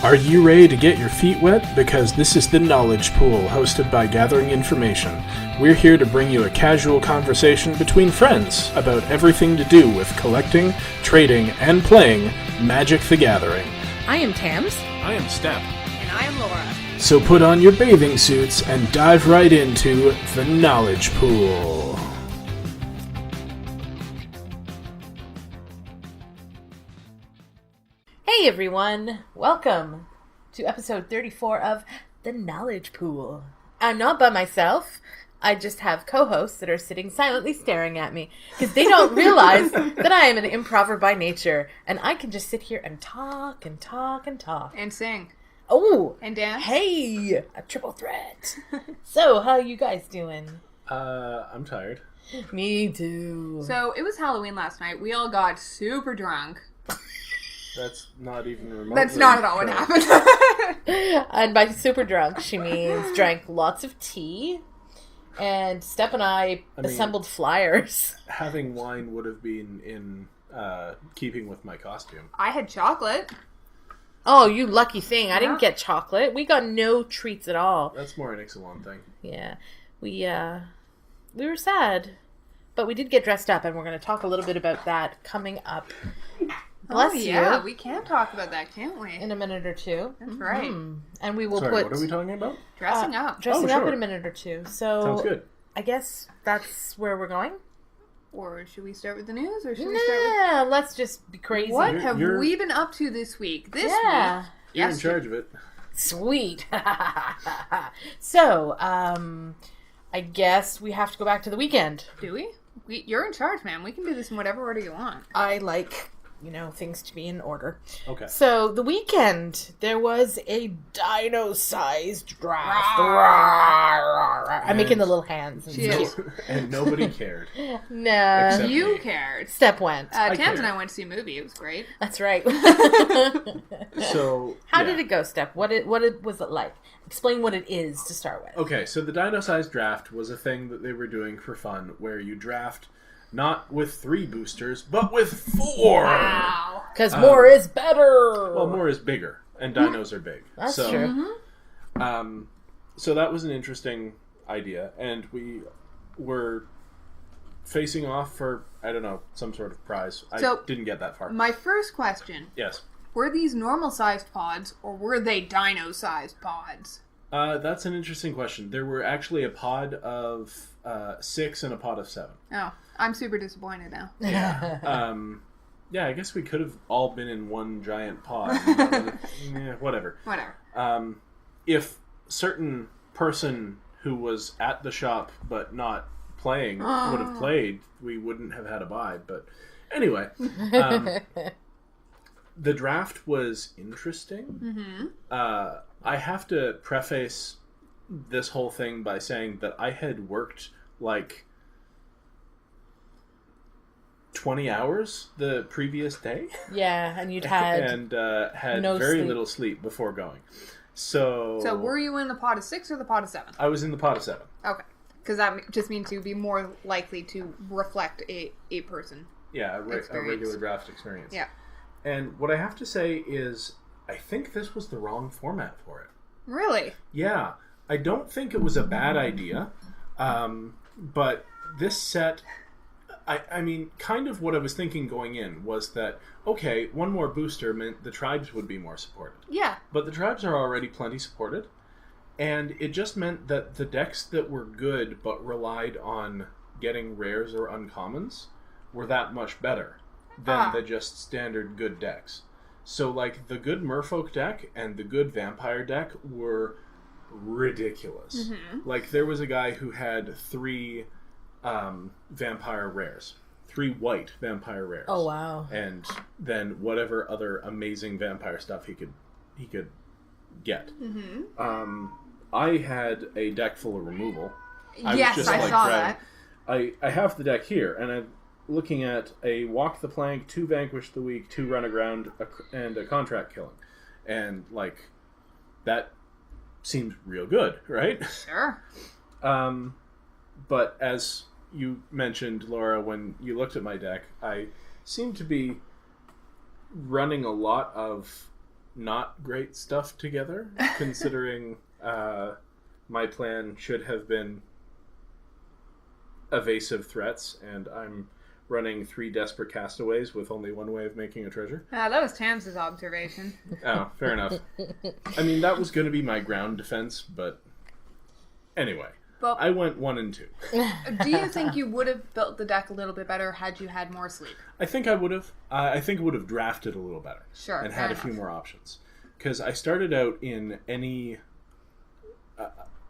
Are you ready to get your feet wet? Because this is the Knowledge Pool, hosted by Gathering Information. We're here to bring you a casual conversation between friends about everything to do with collecting, trading, and playing Magic the Gathering. I am Tams. I am Step. And I am Laura. So put on your bathing suits and dive right into the Knowledge Pool. Hey everyone, welcome to episode 34 of the Knowledge Pool. I'm not by myself. I just have co-hosts that are sitting silently staring at me because they don't realize that I am an improver by nature and I can just sit here and talk and talk and talk. And sing. Oh! And dance. Hey! A triple threat. So, how you guys doing? I'm tired. Me too. So, it was Halloween last night. We all got super drunk. That's not even remotely. That's not at all what happened. And by super drunk, she means drank lots of tea. And Step and I assembled flyers. Having wine would have been in keeping with my costume. I had chocolate. Oh, you lucky thing. I didn't get chocolate. We got no treats at all. That's more an Ixalan thing. Yeah. We were sad. But we did get dressed up, and we're going to talk a little bit about that coming up. Bless you. Yeah, we can talk about that, can't we? In a minute or two. That's right. And we will Sorry, put... what are we talking about? Dressing up. Dressing Oh, up sure. in a minute or two. So Sounds good. I guess that's where we're going. Or should we start with the news? Or should we start Yeah, let's just be crazy. with... What You're- have you're- we been up to this week? This Yeah. week? You're in Yes, charge of it. Sweet. So, I guess we have to go back to the weekend. Do we? You're in charge, man. We can do this in whatever order you want. I like, things to be in order. Okay. So, the weekend, there was a Dino Sized draft. I'm making the little hands. She is. And nobody cared. No. Except- You cared. Step went. Tams cared. and I went to see a movie. It was great. That's right. So How yeah. did it go, Step? What was it like? Explain what it is to start with. Okay, so the Dino Sized draft was a thing that they were doing for fun, where you draft not with 3 boosters, but with 4. Wow. Because more is better. Well, more is bigger, and dinos are big. That's so, true. So that was an interesting idea, and we were facing off for, I don't know, some sort of prize. I So- didn't get that far. My first question. Yes. Were these normal-sized pods, or were they dino-sized pods? That's an interesting question. There were actually a pod of 6 and a pod of 7. Oh, I'm super disappointed now. Yeah, I guess we could have all been in one giant pod. Whatever. Whatever. If certain person who was at the shop but not playing would have played, we wouldn't have had a buy. But anyway, the draft was interesting. I have to preface this whole thing by saying that I had worked like 20 hours the previous day. Yeah, and you'd had... and had no very sleep. little sleep before going. So were you in the pod of 6 or the pod of 7? I was in the pod of 7. Okay. Because that just means you'd be more likely to reflect a person. Yeah, a Experience. regular draft experience. Yeah. And what I have to say is, I think this was the wrong format for it. Really? Yeah, I don't think it was a bad idea, but this set, I mean, kind of what I was thinking going in was that, okay, one more booster meant the tribes would be more supported. Yeah. But the tribes are already plenty supported, and it just meant that the decks that were good but relied on getting rares or uncommons were that much better than the just standard good decks. So, like, the good Merfolk deck and the good Vampire deck were ridiculous. Like, there was a guy who had 3 Vampire rares. 3 white Vampire rares. Oh, wow. And then whatever other amazing Vampire stuff he could get. I had a deck full of removal. Yes, I saw that. I have the deck here, and I'm looking at a Walk the Plank, 2 Vanquish the Weak, 2 Run Aground, and a Contract Killing. And, like, that seems real good, right? Sure. But as you mentioned, Laura, when you looked at my deck, I seem to be running a lot of not great stuff together, considering my plan should have been evasive threats, and I'm running 3 desperate castaways with only one way of making a treasure. That was Tams' observation. Oh, fair enough. I mean, that was going to be my ground defense, but anyway. But I went 1 and 2. do you think you would have built the deck a little bit better had you had more sleep? I think I would have. I think it would have drafted a little better. Sure. And had a few more options. Because I started out in any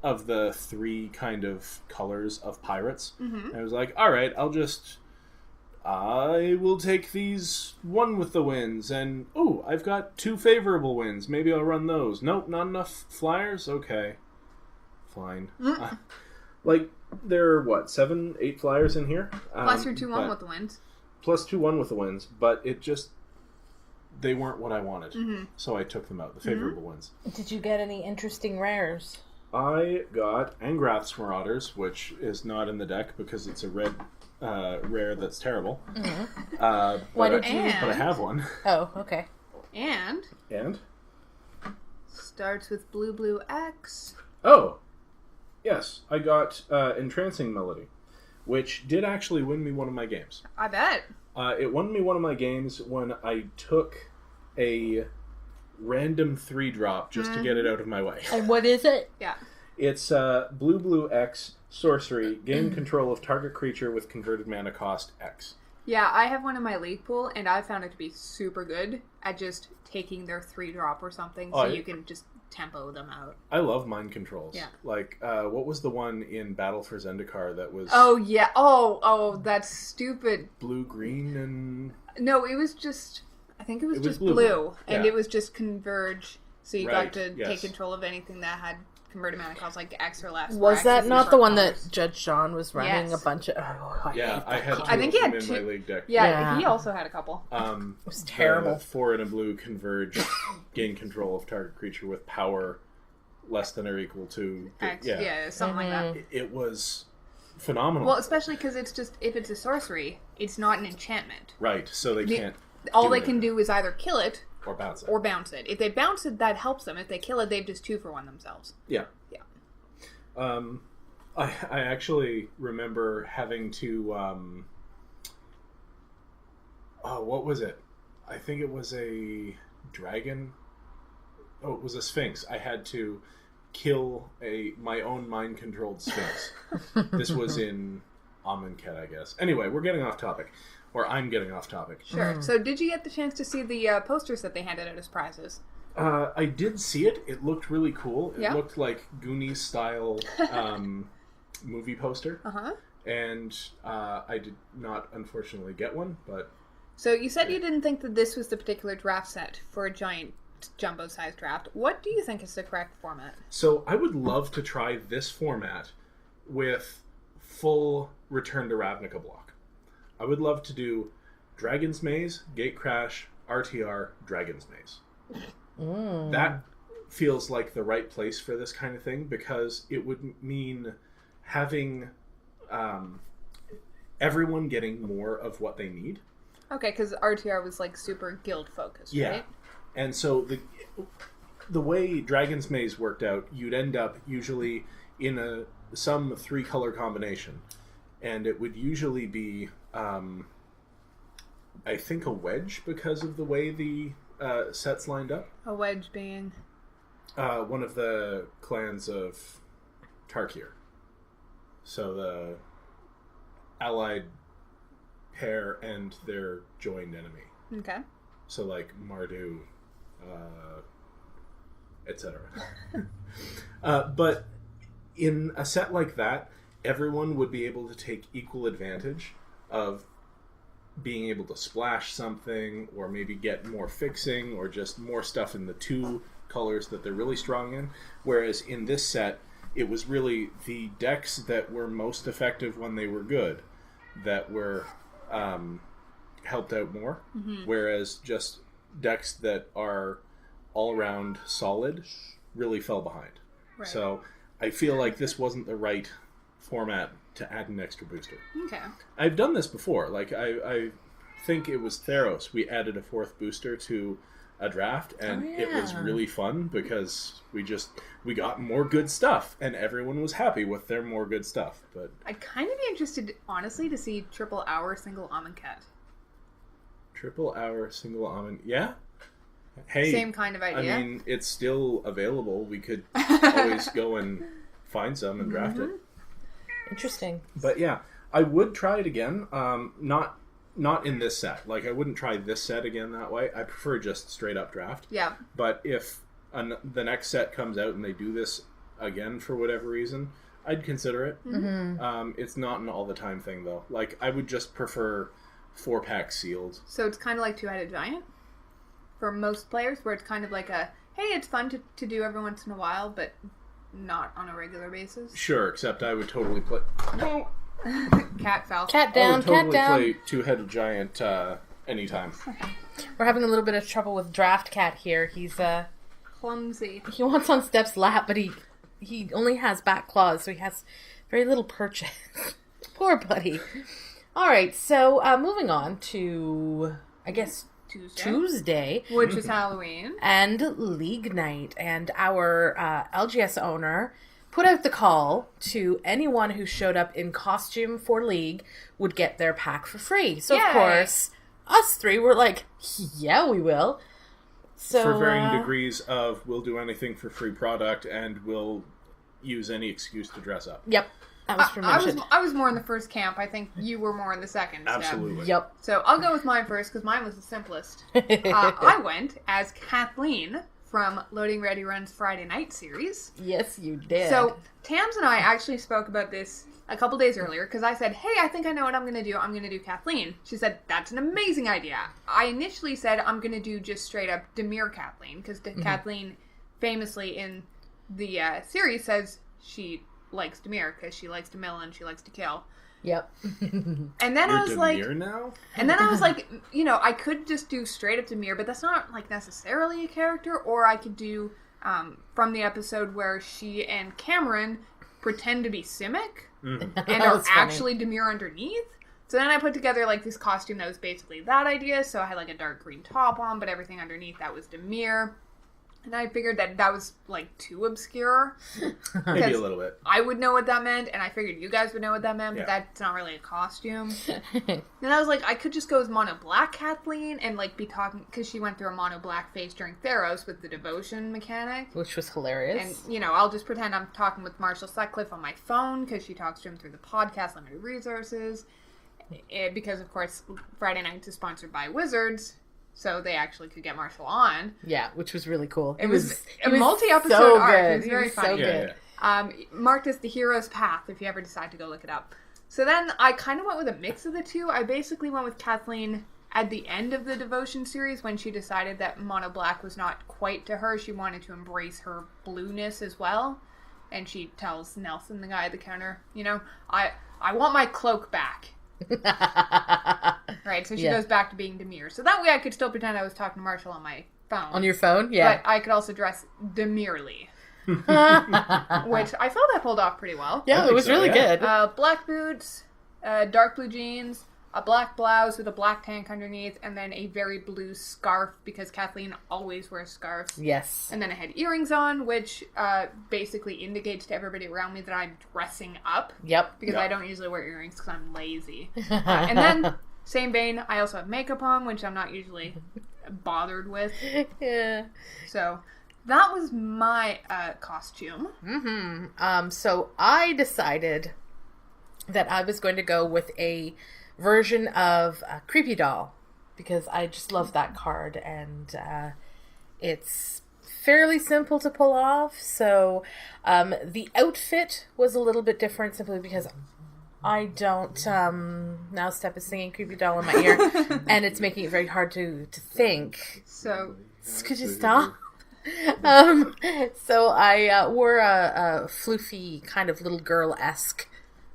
of the 3 kind of colors of pirates. Mm-hmm. I was like, alright, I will take these 1 with the winds, and, I've got 2 favorable winds. Maybe I'll run those. Nope, not enough flyers? Okay. Fine. There are, 7, 8 flyers in here? Plus your 2-1 with the winds. Plus 2-1 with the winds, but it just... They weren't what I wanted, so I took them out, the favorable winds. Did you get any interesting rares? I got Angrath's Marauders, which is not in the deck because it's a red rare that's terrible. Mm-hmm. Why did you? But I have one. Oh, okay. And? Starts with blue X. Oh, yes. I got Entrancing Melody, which did actually win me one of my games. I bet. It won me one of my games when I took a random 3-drop just to get it out of my way. And what is it? Yeah. It's blue X sorcery, gain control of target creature with converted mana cost X. Yeah, I have one in my league pool, and I found it to be super good at just taking their 3-drop or something, so you can just tempo them out. I love mind controls. Yeah. What was the one in Battle for Zendikar that was... Oh, yeah. Oh, that's stupid. Blue-green and... No, it was just... I think it was just blue. And it was just converge, so you got to take control of anything that had converted mana cost, like X or less. Was that not the one that Judge John was running a bunch of... I had 2 I think he had in my league deck. Yeah, he also had a couple. It was terrible. 4 and a blue converge, gain control of target creature with power less than or equal to... X, something like that. It was phenomenal. Well, especially because it's just, if it's a sorcery, it's not an enchantment. Right, so they can't... All they can do is either kill it... Or bounce it. Or bounce it. If they bounce it, that helps them. If they kill it, they've just 2-for-1 themselves. Yeah. I actually remember having to... what was it? I think it was a dragon. Oh, it was a sphinx. I had to kill my own mind-controlled sphinx. This was in Amonkhet, I guess. Anyway, we're getting off topic. Or I'm getting off topic. Sure. So did you get the chance to see the posters that they handed out as prizes? I did see it. It looked really cool. It looked like Goonies-style movie poster. Uh-huh. And I did not, unfortunately, get one, but... So you said you didn't think that this was the particular draft set for a giant jumbo-sized draft. What do you think is the correct format? So I would love to try this format with full Return to Ravnica block. I would love to do Dragon's Maze, Gatecrash, RTR, Dragon's Maze. That feels like the right place for this kind of thing because it would mean having everyone getting more of what they need. Okay, because RTR was like super guild focused, right? And so the way Dragon's Maze worked out, you'd end up usually in some 3-color combination. And it would usually be, I think, a wedge because of the way the sets lined up. A wedge being? One of the clans of Tarkir. So the allied pair and their joined enemy. Okay. So like Mardu, etc. But in a set like that, everyone would be able to take equal advantage of being able to splash something or maybe get more fixing or just more stuff in the 2 colors that they're really strong in. Whereas in this set, it was really the decks that were most effective when they were good that were helped out more. Mm-hmm. Whereas just decks that are all-around solid really fell behind. Right. So I feel like this wasn't the right format to add an extra booster. Okay. I've done this before. Like I think it was Theros. We added a 4th booster to a draft, and it was really fun because we got more good stuff, and everyone was happy with their more good stuff. But I'd kind of be interested, honestly, to see triple hour single almond cat. Triple hour single almond, yeah. Hey, same kind of idea. I mean, it's still available. We could always go and find some and draft it. Interesting. But yeah, I would try it again. Not in this set. Like, I wouldn't try this set again that way. I prefer just straight up draft. Yeah. But if the next set comes out and they do this again for whatever reason, I'd consider it. Mm-hmm. It's not an all the time thing though. Like, I would just prefer 4-pack sealed. So it's kind of like Two-Headed Giant for most players, where it's kind of like a, hey, it's fun to do every once in a while, but not on a regular basis. Sure, except I would totally play. No. Cat fell. Cat down, I would totally cat down. play Two-Headed Giant anytime. We're having a little bit of trouble with Draft Cat here. He's clumsy. He wants on Steph's lap, but he only has back claws, so he has very little purchase. Poor buddy. All right, so moving on to, I guess, Tuesday, which is Halloween, and League Night, and our LGS owner put out the call to anyone who showed up in costume for League would get their pack for free. So, of course, us three were like, yeah, we will. So, for varying degrees of we'll do anything for free product and we'll use any excuse to dress up. Yep. That was pretty much it. I was more in the first camp. I think you were more in the second. Absolutely. Yep. So I'll go with mine first because mine was the simplest. I went as Kathleen from Loading Ready Run's Friday Night series. Yes, you did. So Tams and I actually spoke about this a couple days earlier because I said, hey, I think I know what I'm going to do. I'm going to do Kathleen. She said, that's an amazing idea. I initially said I'm going to do just straight up Demir Kathleen because Kathleen famously in the series says she likes Demir because she likes to mill and she likes to kill. Yep. And then I was Demir like, now? And then I was like, I could just do straight up Demir, but that's not like necessarily a character. Or I could do from the episode where she and Cameron pretend to be Simic and are actually Demir underneath. So then I put together like this costume that was basically that idea. So I had like a dark green top on, but everything underneath that was Demir. And I figured that was, like, too obscure. Maybe a little bit. I would know what that meant, and I figured you guys would know what that meant, but that's not really a costume. Then I was like, I could just go as Mono Black Kathleen and, like, be talking... Because she went through a Mono Black phase during Theros with the devotion mechanic. Which was hilarious. And, I'll just pretend I'm talking with Marshall Sutcliffe on my phone, because she talks to him through the podcast, Limited Resources. Because, of course, Friday Night is sponsored by Wizards... So they actually could get Marshall on. Yeah, which was really cool. It was a multi-episode arc. It was very funny. So good. Marked as the hero's path if you ever decide to go look it up. So then I kind of went with a mix of the two. I basically went with Kathleen at the end of the Devotion series when she decided that Mono Black was not quite to her. She wanted to embrace her blueness as well. And she tells Nelson, the guy at the counter, I want my cloak back. Right, so she goes back to being Demir. So that way I could still pretend I was talking to Marshall on my phone. On your phone? Yeah. But I could also dress Demirly. Which I felt I pulled off pretty well. Yeah, it was really good. Black boots, dark blue jeans, a black blouse with a black tank underneath, and then a very blue scarf because Kathleen always wears scarves. Yes. And then I had earrings on, which basically indicates to everybody around me that I'm dressing up. Yep. Because I don't usually wear earrings because I'm lazy. And then, same vein, I also have makeup on, which I'm not usually bothered with. Yeah. So that was my costume. Mm-hmm. So I decided that I was going to go with a version of Creepy Doll because I just love that card and it's fairly simple to pull off. So the outfit was a little bit different simply because I don't now Steph is singing Creepy Doll in my ear and it's making it very hard to think. So could you stop? So I wore a floofy kind of little girl-esque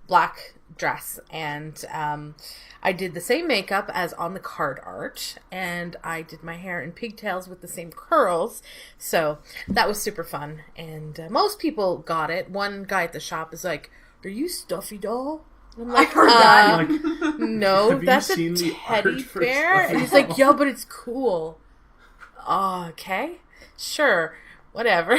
black dress and I did the same makeup as on the card art and I did my hair in pigtails with the same curls, so that was super fun and most people got it. One guy at the shop is like, are you Stuffy Doll? And I'm like, I heard that. No, that's a teddy bear. And he's like, yeah, but it's cool. Okay. Sure. Whatever.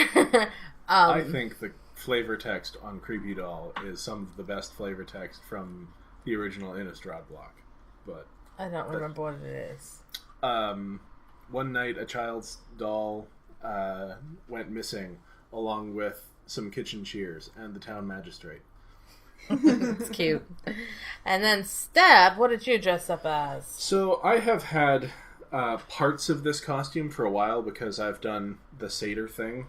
I think the flavor text on Creepy Doll is some of the best flavor text from the original Innistrad block. But I don't remember what it is. one night a child's doll went missing along with some kitchen shears and the town magistrate. It's cute. And then Stab, what did you dress up as? So I have had parts of this costume for a while because I've done the satyr thing,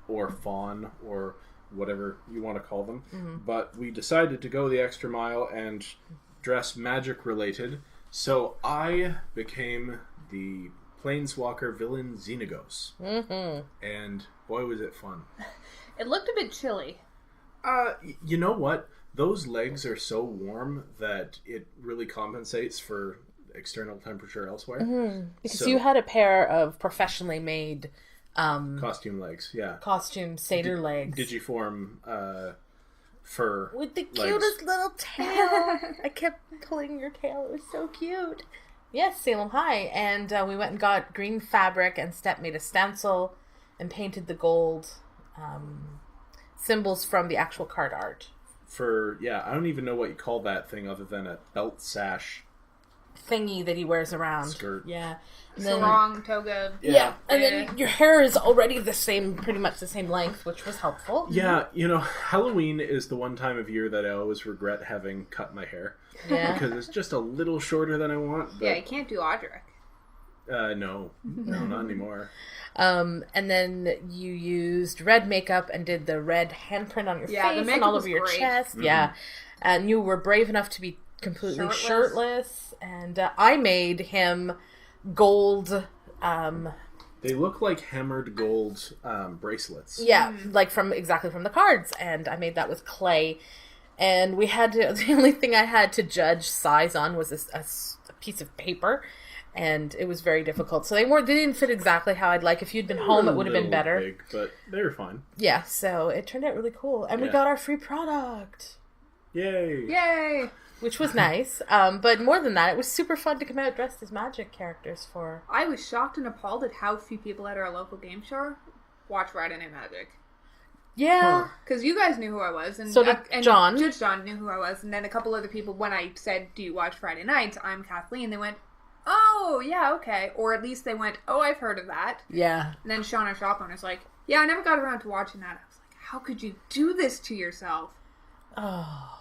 or fawn, or whatever you want to call them. Mm-hmm. But we decided to go the extra mile and dress magic related. So I became the Planeswalker villain Xenagos. Mm-hmm. And boy, was it fun. It looked a bit chilly. You know what? Those legs are so warm that it really compensates for external temperature elsewhere. Mm-hmm. Because you had a pair of professionally made costume legs, yeah. Costume satyr legs. Digiform fur with the legs. Cutest little tail. I kept pulling your tail. It was so cute. Yes, Salem High. And we went and got green fabric, and Step made a stencil and painted the gold symbols from the actual card art. I don't even know what you call that thing other than a belt sash thingy that he wears around. Skirt. Yeah. Sarong, toga. Yeah. And then your hair is already pretty much the same length, which was helpful. Yeah, Halloween is the one time of year that I always regret having cut my hair. Yeah. Because it's just a little shorter than I want. But, yeah, you can't do Audric. No, not anymore. And then you used red makeup and did the red handprint on your face and all over your chest. Mm-hmm. Yeah. And you were brave enough to be completely shirtless. And I made him gold. They look like hammered gold bracelets. Yeah, like from the cards. And I made that with clay. And the only thing I had to judge size on was a piece of paper. And it was very difficult. So they didn't fit exactly how I'd like. If you'd been home, it would have been better. Big, but they were fine. Yeah, so it turned out really cool. And we got our free product. Yay! Yay! Which was nice. But more than that, it was super fun to come out dressed as magic characters for... I was shocked and appalled at how few people at our local game show watch Friday Night Magic. Yeah. Because you guys knew who I was. And so did John. Judge John knew who I was. And then a couple other people, when I said, do you watch Friday nights? I'm Kathleen. They went... Oh, yeah, okay. Or at least they went, oh, I've heard of that. Yeah. And then Sean, our shop owner's like, yeah, I never got around to watching that. I was like, how could you do this to yourself? Oh,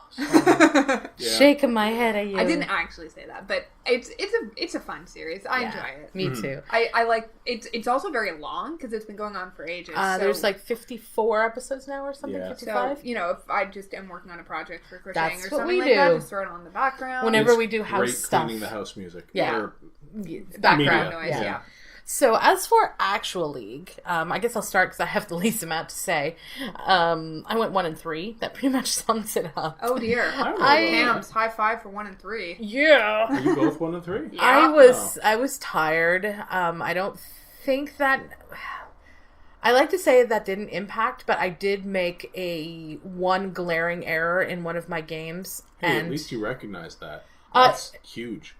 shaking my head at you. I didn't actually say that, but it's a fun series. I enjoy it. Me too. I like it's also very long because it's been going on for ages. There's like 54 episodes now or something. 55. So if I just am working on a project for crocheting That's or something like do. that, just throw it on the background. Whenever we do house great stuff, cleaning the house music. Yeah, or background noise. Yeah. Yeah. So as for actual league, I guess I'll start because I have the least amount to say. I went 1-3. That pretty much sums it up. Oh dear! Tams, high five for 1 and 3. Yeah. Are you both 1 and 3? Yeah. I was tired. I don't think that. I like to say that didn't impact, but I did make one glaring error in one of my games. Hey, and at least you recognize that. That's huge.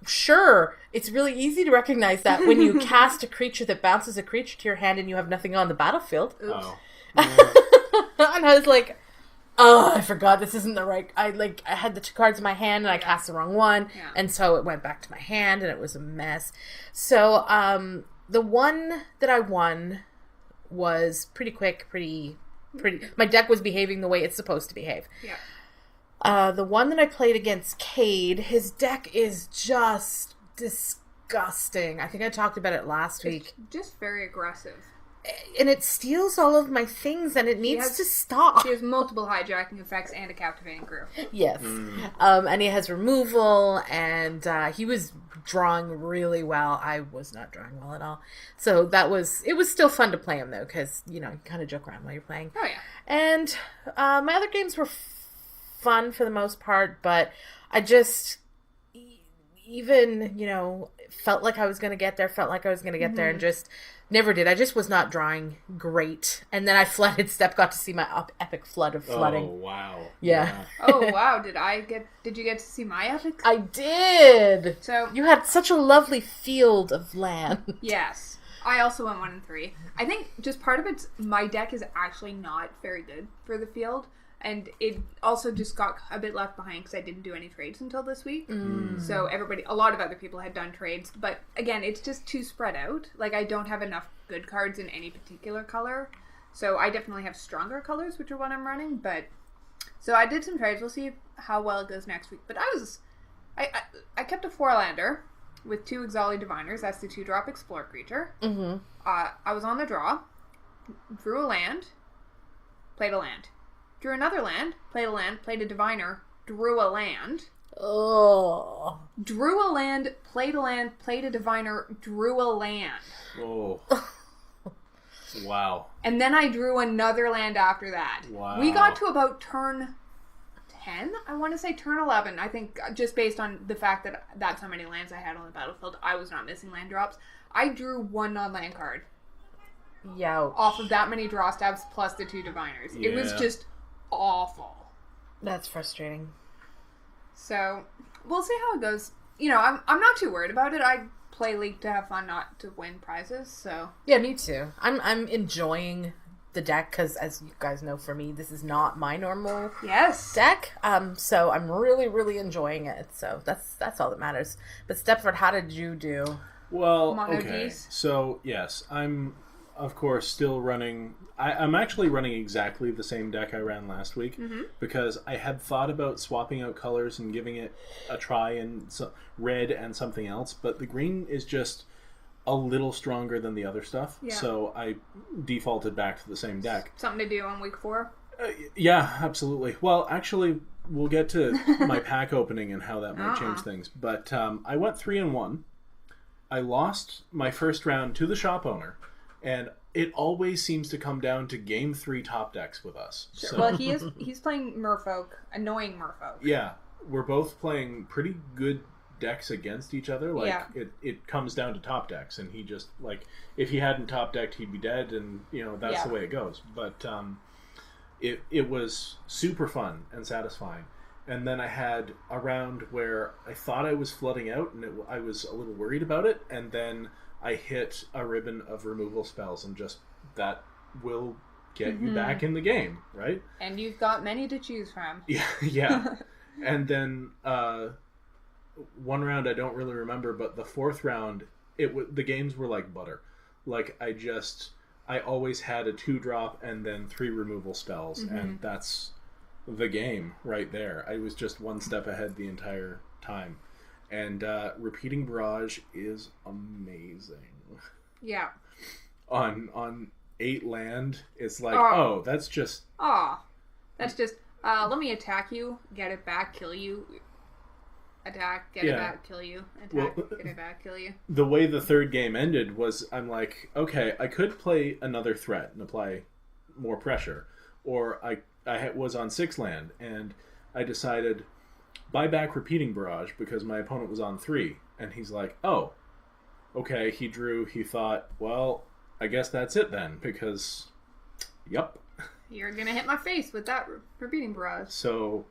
Sure, it's really easy to recognize that when you cast a creature that bounces a creature to your hand and you have nothing on the battlefield. Oops. Oh. And I was like, oh, I forgot this isn't the right... I had the 2 cards in my hand and I cast the wrong one. Yeah. And so it went back to my hand and it was a mess. So, the one that I won was pretty quick, pretty... My deck was behaving the way it's supposed to behave. Yeah. The one that I played against Cade, his deck is just disgusting. I think I talked about it last week. It's just very aggressive. And it steals all of my things, and it needs to stop. She has multiple hijacking effects and a captivating crew. Yes. And he has removal, and he was drawing really well. I was not drawing well at all. So it was still fun to play him, though, because, you kind of joke around while you're playing. Oh, yeah. And my other games were fun for the most part, but I just, even, felt like I was going to get there, and just never did. I just was not drawing great. And then I flooded. Step got to see my epic flood of flooding. Oh, wow. Yeah. Oh, wow. Did you get to see my epic? I did. So you had such a lovely field of land. Yes. I also went 1 and 3. I think just part of it's my deck is actually not very good for the field. And it also just got a bit left behind because I didn't do any trades until this week. So a lot of other people had done trades. But again, it's just too spread out. Like, I don't have enough good cards in any particular color. So I definitely have stronger colors, which are what I'm running. But so I did some trades. We'll see how well it goes next week. But I kept a 4-lander with 2 Ixalan Diviners. That's the 2-drop Explore creature. I was on the draw, drew a land, played a land. Drew another land, played a diviner, drew a land. Oh. Drew a land, played a diviner, drew a land. Oh. Wow. And then I drew another land after that. Wow. We got to about turn 10, I want to say turn 11. I think just based on the fact that that's how many lands I had on the battlefield, I was not missing land drops. I drew 1 non-land card. Youch. Off of that many draw stabs plus the 2 diviners. Yeah. It was just awful. That's frustrating. So we'll see how it goes. I'm not too worried about it. I play League to have fun, not to win prizes. So yeah, me too. I'm enjoying the deck because, as you guys know, for me, this is not my normal deck. So I'm really, really enjoying it. So that's all that matters. But Stepford, how did you do? Well, Mono okay. Ds. So yes, I'm of course still running. I'm actually running exactly the same deck I ran last week because I had thought about swapping out colors and giving it a try in red and something else, but the green is just a little stronger than the other stuff, so I defaulted back to the same deck. Something to do on week 4? Yeah, absolutely. Well, actually, we'll get to my pack opening and how that might change things, but I went 3-1. I lost my first round to the shop owner, and it always seems to come down to game 3 top decks with us. Sure. So, Well, he's playing Merfolk, annoying Merfolk. yeah, we're both playing pretty good decks against each other. Like it comes down to top decks, and he just if he hadn't top decked, he'd be dead, and that's the way it goes. But it was super fun and satisfying. And then I had a round where I thought I was flooding out, and I was a little worried about it, and then I hit a ribbon of removal spells, and just that will get you back in the game, right? And you've got many to choose from. Yeah. And then one round I don't really remember, but the 4th round, the games were like butter. Like I always had a 2-drop and then 3 removal spells, and that's the game right there. I was just one step ahead the entire time. And repeating barrage is amazing. Yeah. On 8 land, it's like, that's just... That's just, let me attack you, get it back, kill you, attack, get it back, kill you, attack, get it back, kill you. The way the 3rd game ended was, I'm like, okay, I could play another threat and apply more pressure. Or I was on 6 land, and I decided... buy back repeating barrage because my opponent was on 3, and he's like, oh, okay, he thought, well, I guess that's it then, because yep, you're gonna hit my face with that repeating barrage. So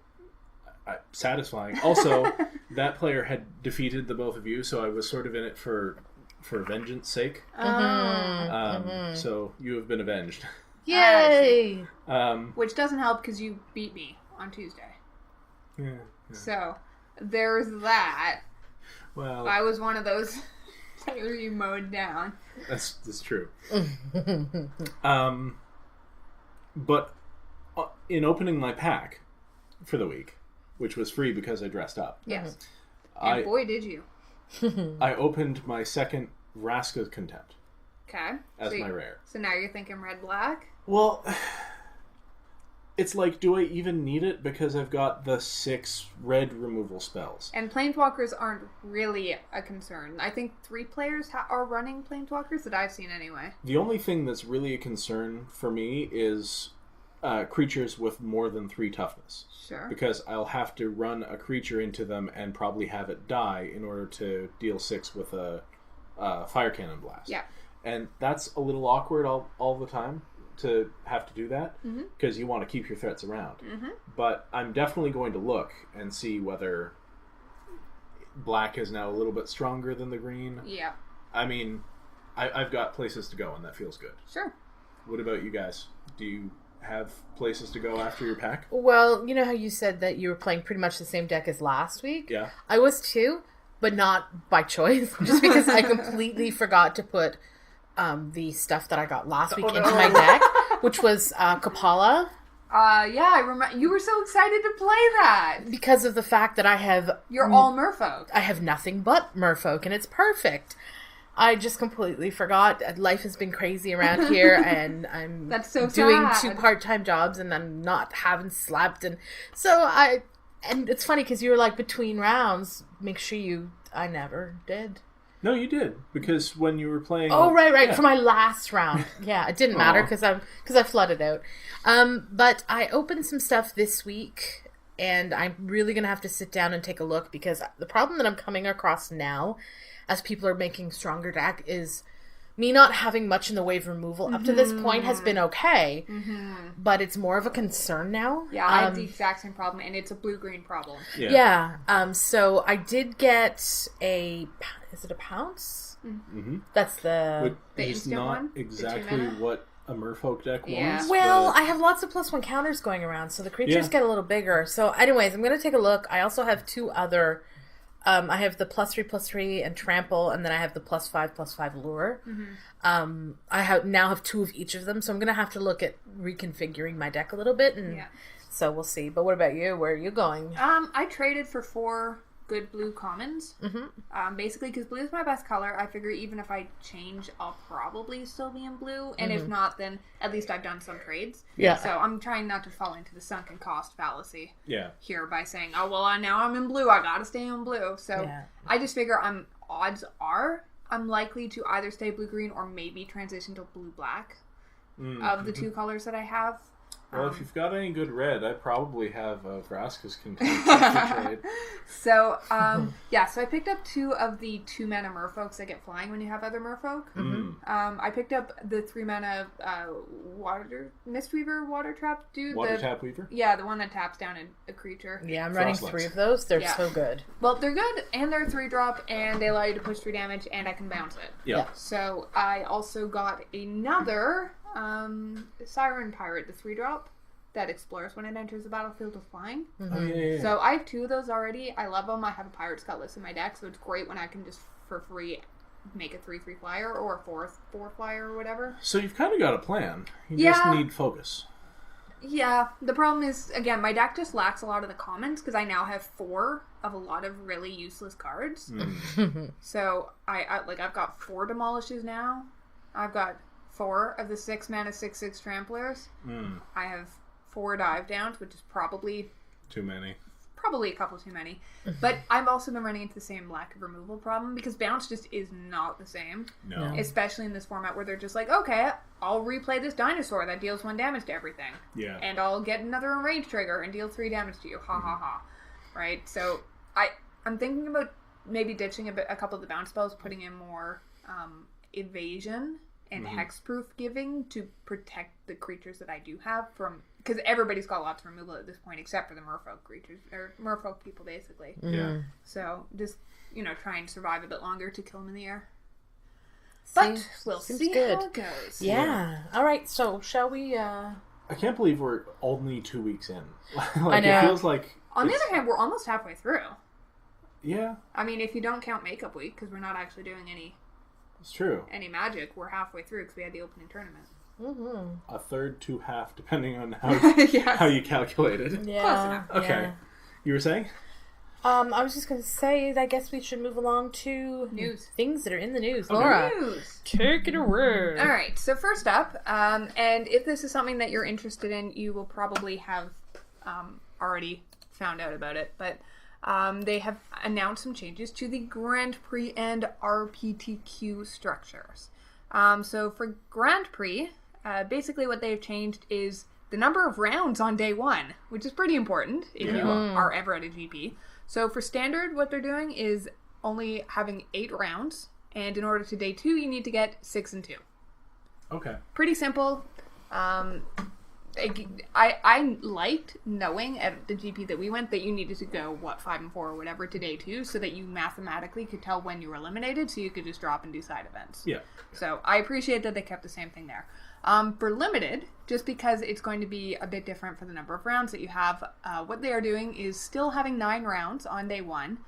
satisfying. Also, that player had defeated the both of you, so I was sort of in it for vengeance sake. So you have been avenged. Yay! Which doesn't help because you beat me on Tuesday. Yeah. So, there's that. Well, I was one of those players you mowed down. That's true. But in opening my pack for the week, which was free because I dressed up. Yes. And boy, did you. I opened my second Vraska's Contempt. Okay. As my rare. So now you're thinking red-black? Well... it's like, do I even need it? Because I've got the 6 red removal spells. And Planeswalkers aren't really a concern. I think 3 players are running Planeswalkers that I've seen anyway. The only thing that's really a concern for me is creatures with more than 3 toughness. Sure. Because I'll have to run a creature into them and probably have it die in order to deal 6 with a fire cannon blast. Yeah. And that's a little awkward all the time to have to do that, because you want to keep your threats around. But I'm definitely going to look and see whether black is now a little bit stronger than the green. Yeah. I mean, I've got places to go, and that feels good. Sure. What about you guys? Do you have places to go after your pack? Well, you know how you said that you were playing pretty much the same deck as last week? Yeah. I was too, but not by choice. Just because I completely forgot to put the stuff that I got last week into my deck, which was Kapala. Yeah, I remember. You were so excited to play that. Because of the fact that I have... You're all merfolk. I have nothing but merfolk, and it's perfect. I just completely forgot. Life has been crazy around here, and I'm That's so doing sad. 2 part-time jobs, and I'm not having slept. And so and it's funny because you were like, between rounds, make sure I never did. No, you did, because when you were playing... Oh, right, yeah. for my last round. Yeah, it didn't matter because I flooded out. But I opened some stuff this week, and I'm really going to have to sit down and take a look, because the problem that I'm coming across now, as people are making stronger deck, is me not having much in the way of removal up to this point has been okay, but it's more of a concern now. Yeah, I have the exact same problem, and it's a blue-green problem. Yeah. So I did get is it a Pounce? That's the It's instant not one? exactly what a merfolk deck Yeah. wants. Well, but... I have lots of +1 counters going around, so the creatures get a little bigger. So anyways, I'm going to take a look. I also have 2 other... I have the +3/+3 and trample, and then I have the +5/+5 lure. I now have 2 of each of them, so I'm going to have to look at reconfiguring my deck a little bit, and so we'll see. But what about you? Where are you going? I traded for 4 good blue commons. Basically, because blue is my best color. I figure even if I change, I'll probably still be in blue, and if not, then at least I've done some trades. Yeah. So I'm trying not to fall into the sunken cost fallacy. Yeah. Here by saying, oh well, now I'm in blue. I gotta stay in blue. So I just figure odds are I'm likely to either stay blue-green or maybe transition to blue-black of the 2 colors that I have. Well, if you've got any good red, I probably have Vraska's Contempt to trade. So, so I picked up 2 of the 2-mana merfolks that get flying when you have other merfolk. I picked up the 3-mana Mistweaver water trap dude. Tap Weaver? Yeah, the one that taps down a creature. Yeah, I'm running 3 of those. They're so good. Well, they're good, and they're 3-drop, and they allow you to push 3 damage, and I can bounce it. Yeah. So I also got another Siren Pirate, the 3-drop that explores when it enters the battlefield with flying. Oh, yeah. So I have 2 of those already. I love them. I have a Pirate's Cutlass in my deck, so it's great when I can just for free make a 3/3 flyer or a 4/4 flyer or whatever. So you've kind of got a plan. You just need focus. Yeah, the problem is, again, my deck just lacks a lot of the commons because I now have 4 of a lot of really useless cards. So I've got 4 Demolishes now. I've got 4 of the 6-mana 6/6 Tramplers. I have 4 Dive Downs, which is probably too many. Probably a couple too many. But I've also been running into the same lack of removal problem because bounce just is not the same. No. Especially in this format where they're just like, okay, I'll replay this dinosaur that deals 1 damage to everything. Yeah. And I'll get another enrage trigger and deal 3 damage to you. Ha ha ha. Right? So I'm thinking about maybe ditching a couple of the bounce spells, putting in more evasion and hexproof giving to protect the creatures that I do have from... Because everybody's got lots of removal at this point, except for the merfolk creatures, or merfolk people, basically. Yeah. So, just, try and survive a bit longer to kill them in the air. But we'll see how it goes. Yeah. All right, so shall we... I can't believe we're only 2 weeks in. I know. It feels like... On the other hand, we're almost halfway through. Yeah. I mean, if you don't count Makeup Week, because we're not actually doing It's true. any magic, we're halfway through because we had the opening tournament. A third to half, depending on how you calculate it. Yeah. Close enough. Okay. Yeah. You were saying? I was just going to say, I guess we should move along to News. Things that are in the news. Okay. Laura, News. take it away. All right, so first up, and if this is something that you're interested in, you will probably have already found out about it, but they have announced some changes to the Grand Prix and RPTQ structures. So for Grand Prix, basically what they've changed is the number of rounds on day 1, which is pretty important if you are ever at a GP. So for standard, what they're doing is only having 8 rounds, and in order to day 2, you need to get 6 and 2. Okay. Pretty simple. I liked knowing at the GP that we went that you needed to go, 5 and 4 or whatever to day 2, so that you mathematically could tell when you were eliminated, so you could just drop and do side events. Yeah. So I appreciate that they kept the same thing there. For limited, just because it's going to be a bit different for the number of rounds that you have, what they are doing is still having 9 rounds on day 1,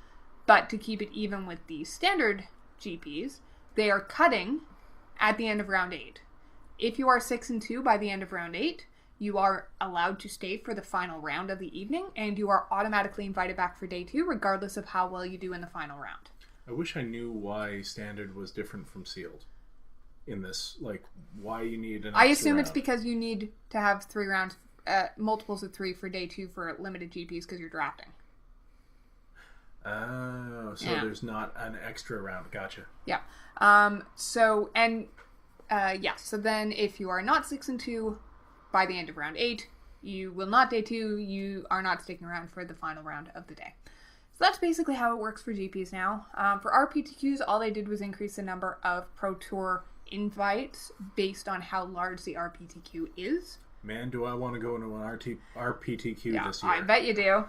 but to keep it even with the standard GPs, they are cutting at the end of round 8. If you are 6 and 2 by the end of round 8, you are allowed to stay for the final round of the evening, and you are automatically invited back for day 2, regardless of how well you do in the final round. I wish I knew why standard was different from sealed in this. Like, why you need an I extra assume round. it's because you need to have 3 rounds, multiples of 3 for day 2 for limited GPs because you're drafting. Oh, so there's not an extra round. Gotcha. Yeah. So then if you are not 6 and 2 by the end of round 8, you will not day 2, you are not sticking around for the final round of the day. So that's basically how it works for GPs now. For RPTQs, all they did was increase the number of Pro Tour invites based on how large the RPTQ is. Man, do I want to go into an RPTQ this year. I bet you do.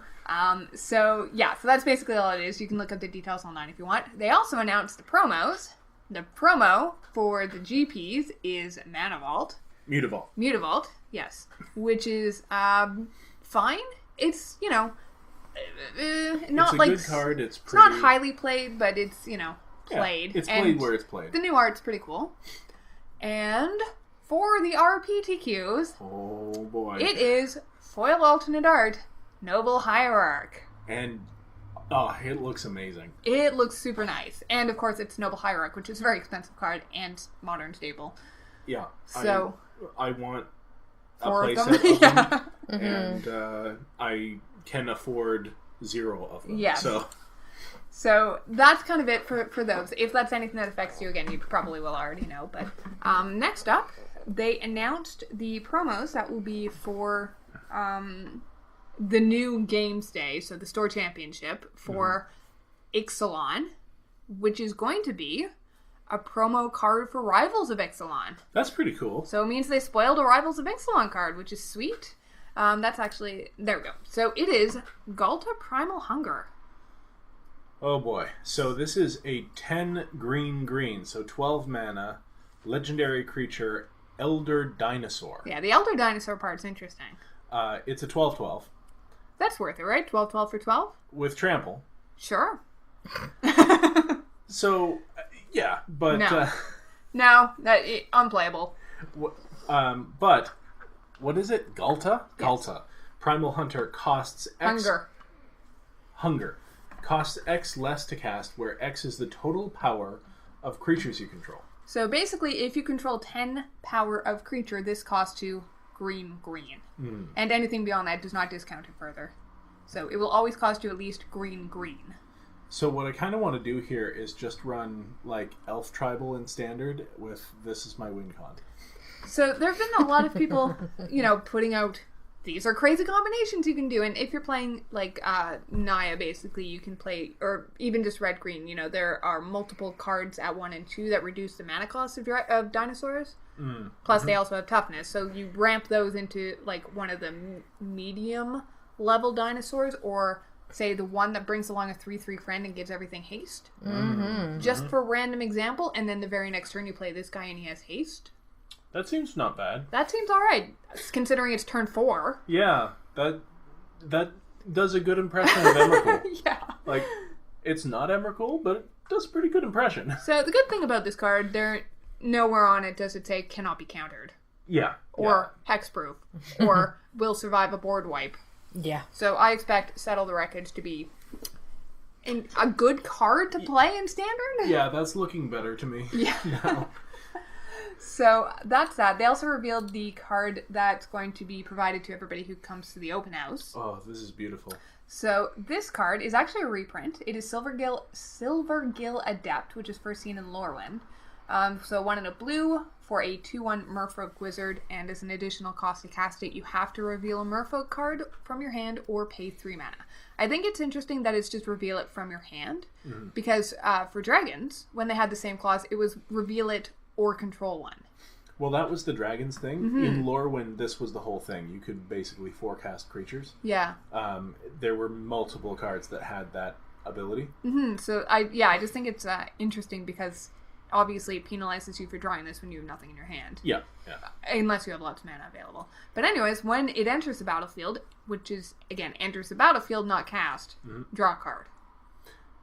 So that's basically all it is. You can look up the details online if you want. They also announced the promos. The promo for the GPs is Manavault. Mutavault, yes. Which is fine. It's, not it's a like... good card. It's not highly played, but it's, played. Yeah, it's played where it's played. The new art's pretty cool. And for the RPTQs... Oh, boy. It is foil alternate art, Noble Hierarch. And... it looks amazing. It looks super nice. And, of course, it's Noble Hierarch, which is a very expensive card and modern stable. Yeah. So... I want a 4 of them. playset of them. Mm-hmm. And I can afford 0 of them. Yes. So that's kind of it for those. If that's anything that affects you, again, you probably will already know. But next up, they announced the promos that will be for... the new Games Day, so the Store Championship for Ixalan, which is going to be a promo card for Rivals of Ixalan. That's pretty cool. So it means they spoiled a Rivals of Ixalan card, which is sweet. That's actually... There we go. So it is Galta Primal Hunger. Oh boy. So this is a 10 green, so 12 mana, legendary creature, Elder Dinosaur. Yeah, the Elder Dinosaur part's interesting. It's a 12/12. That's worth it, right? 12/12 for 12? With trample. Sure. So, yeah, but... No. Unplayable. But, what is it? Galta? Yes. Galta. Primal Hunter costs X... Hunger. Costs X less to cast, where X is the total power of creatures you control. So basically, if you control 10 power of creature, this costs you green. And anything beyond that does not discount it further. So it will always cost you at least green. So what I kind of want to do here is just run, like, Elf Tribal in Standard with This Is My Win Con. So there have been a lot of people, putting out, these are crazy combinations you can do. And if you're playing, like, Naya, basically, you can play, or even just red-green, there are multiple cards at 1 and 2 that reduce the mana cost of dinosaurs. Plus, they also have toughness. So you ramp those into, like, one of the medium-level dinosaurs, or... say the one that brings along a 3/3 friend and gives everything haste. Just for random example, and then the very next turn you play this guy and he has haste. That seems not bad. That seems alright, considering it's turn 4. Yeah, that does a good impression of Emrakul. Yeah. Like, it's not Emrakul, but it does a pretty good impression. So the good thing about this card, nowhere on it does it say cannot be countered. Yeah. Or hexproof. Or will survive a board wipe. Yeah. So I expect Settle the Wreckage to be a good card to play in Standard. Yeah, that's looking better to me. Yeah. Now. So that's that. They also revealed the card that's going to be provided to everybody who comes to the open house. Oh, this is beautiful. So this card is actually a reprint. It is Silvergill Adept, which is first seen in Lorwyn. So 1 in a blue for a 2/1 Merfolk Wizard, and as an additional cost to cast it, you have to reveal a Merfolk card from your hand or pay 3 mana. I think it's interesting that it's just reveal it from your hand, because for dragons, when they had the same clause, it was reveal it or control one. Well, that was the dragons thing. In Lorwyn, this was the whole thing. You could basically forecast creatures. Yeah. There were multiple cards that had that ability. So, I just think it's interesting because obviously it penalizes you for drawing this when you have nothing in your hand. Yeah. Unless you have lots of mana available. But anyways, when it enters the battlefield, which is, again, enters the battlefield, not cast, draw a card.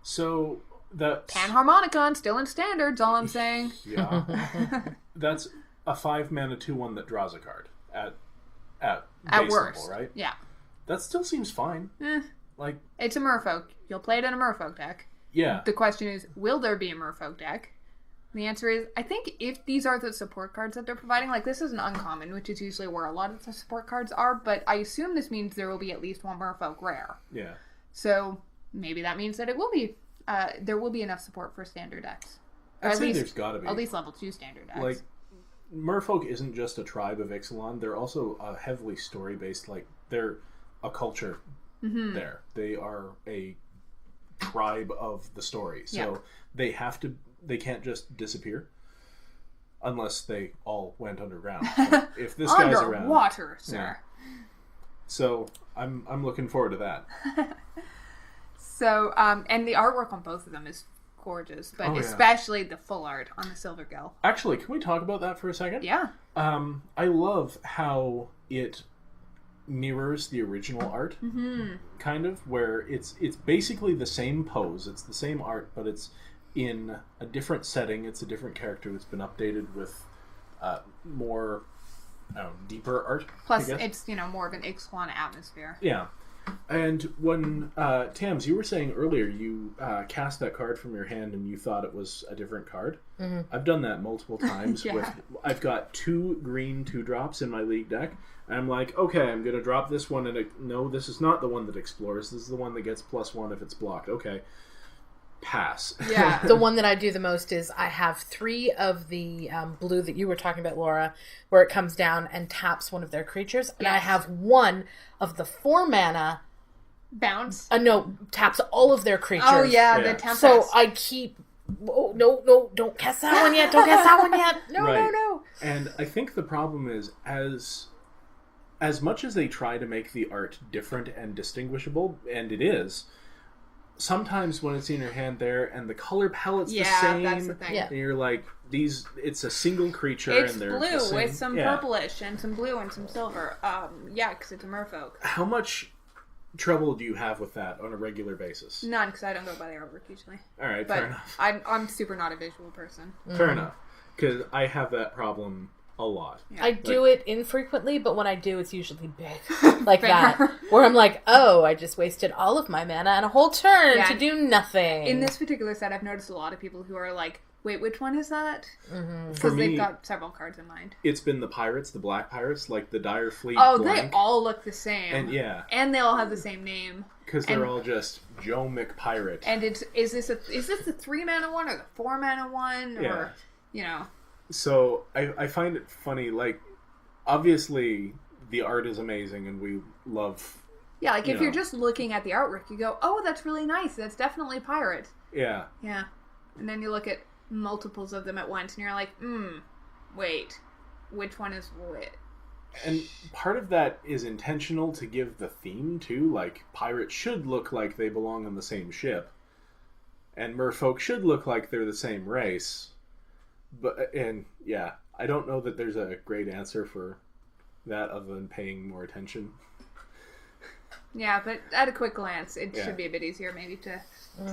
So, that's... Panharmonicon, still in standards, all I'm saying. Yeah. That's a 5 mana 2/1 that draws a card. At base worst. level, right? Yeah. That still seems fine. Like, it's a Merfolk. You'll play it in a Merfolk deck. Yeah. The question is, will there be a Merfolk deck? The answer is, I think if these are the support cards that they're providing, like this is an uncommon, which is usually where a lot of the support cards are, but I assume this means there will be at least one Merfolk rare. Yeah. So maybe that means that it will be, there will be enough support for standard decks. I'd say there's gotta be. At least level 2 standard decks. Like, Merfolk isn't just a tribe of Ixalan, they're also a heavily story-based, like, they're a culture there. They are a tribe of the story. So they can't just disappear unless they all went underground. So if this guy's around, underwater, sir. Yeah. So I'm looking forward to that. So and the artwork on both of them is gorgeous, but especially the full art on the Silver Gill. Actually, can we talk about that for a second? Yeah. I love how it mirrors the original art, kind of, where it's basically the same pose, it's the same art, but it's in a different setting. It's a different character that's been updated with more deeper art. Plus, it's more of an Ixalan atmosphere. Yeah. And when Tams, you were saying earlier you cast that card from your hand and you thought it was a different card. I've done that multiple times. I've got 2 green 2-drops in my league deck, and I'm like, okay, I'm going to drop this one, and no, this is not the one that explores. This is the one that gets +1 if it's blocked. Okay. Pass. Yeah. The one that I do the most is I have 3 of the blue that you were talking about, Laura, where it comes down and taps one of their creatures. And I have 1 of the 4 mana bounce. No, taps all of their creatures. Oh yeah, the tempest. So I keep. Oh, no, don't cast that one yet. Don't cast that one yet. No. And I think the problem is as much as they try to make the art different and distinguishable, and it is. Sometimes when it's in your hand there and the color palette's the same, that's the thing. And you're like, it's a single creature it's and they're blue the same. With some purplish and some blue and some silver. Because it's a Merfolk. How much trouble do you have with that on a regular basis? None, because I don't go by the artwork usually. All right, but fair enough. I'm super not a visual person. Fair enough, because I have that problem a lot. Yeah. I do it infrequently, but when I do, it's usually big. Like that. Where I'm like, oh, I just wasted all of my mana and a whole turn to do nothing. In this particular set, I've noticed a lot of people who are like, wait, which one is that? For me, they've got several cards in mind. It's been the pirates, the black pirates, like the Dire Fleet. Oh, they all look the same. And and they all have the same name. Because they're all just Joe McPirate. And is this the 3 mana one or the 4 mana one? Or, So, I find it funny, like, obviously, the art is amazing and we love... Yeah, like, if you're just looking at the artwork, you go, oh, that's really nice, that's definitely a pirate. Yeah. Yeah. And then you look at multiples of them at once and you're like, wait, which one is which? And part of that is intentional to give the theme, too, like, pirates should look like they belong on the same ship. And merfolk should look like they're the same race. I don't know that there's a great answer for that other than paying more attention. Yeah, but at a quick glance, it should be a bit easier maybe to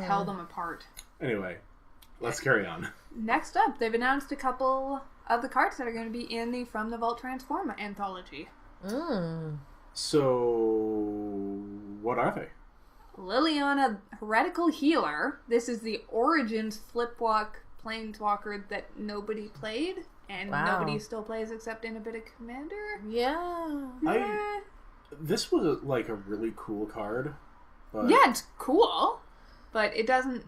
tell them apart. Anyway, let's carry on. Next up, they've announced a couple of the cards that are going to be in the From the Vault Transform anthology. So, what are they? Liliana, Heretical Healer. This is the Origins Flipwalk Planeswalker that nobody played, and nobody still plays except in a bit of Commander. Yeah. This was like a really cool card. But... Yeah, it's cool, but it doesn't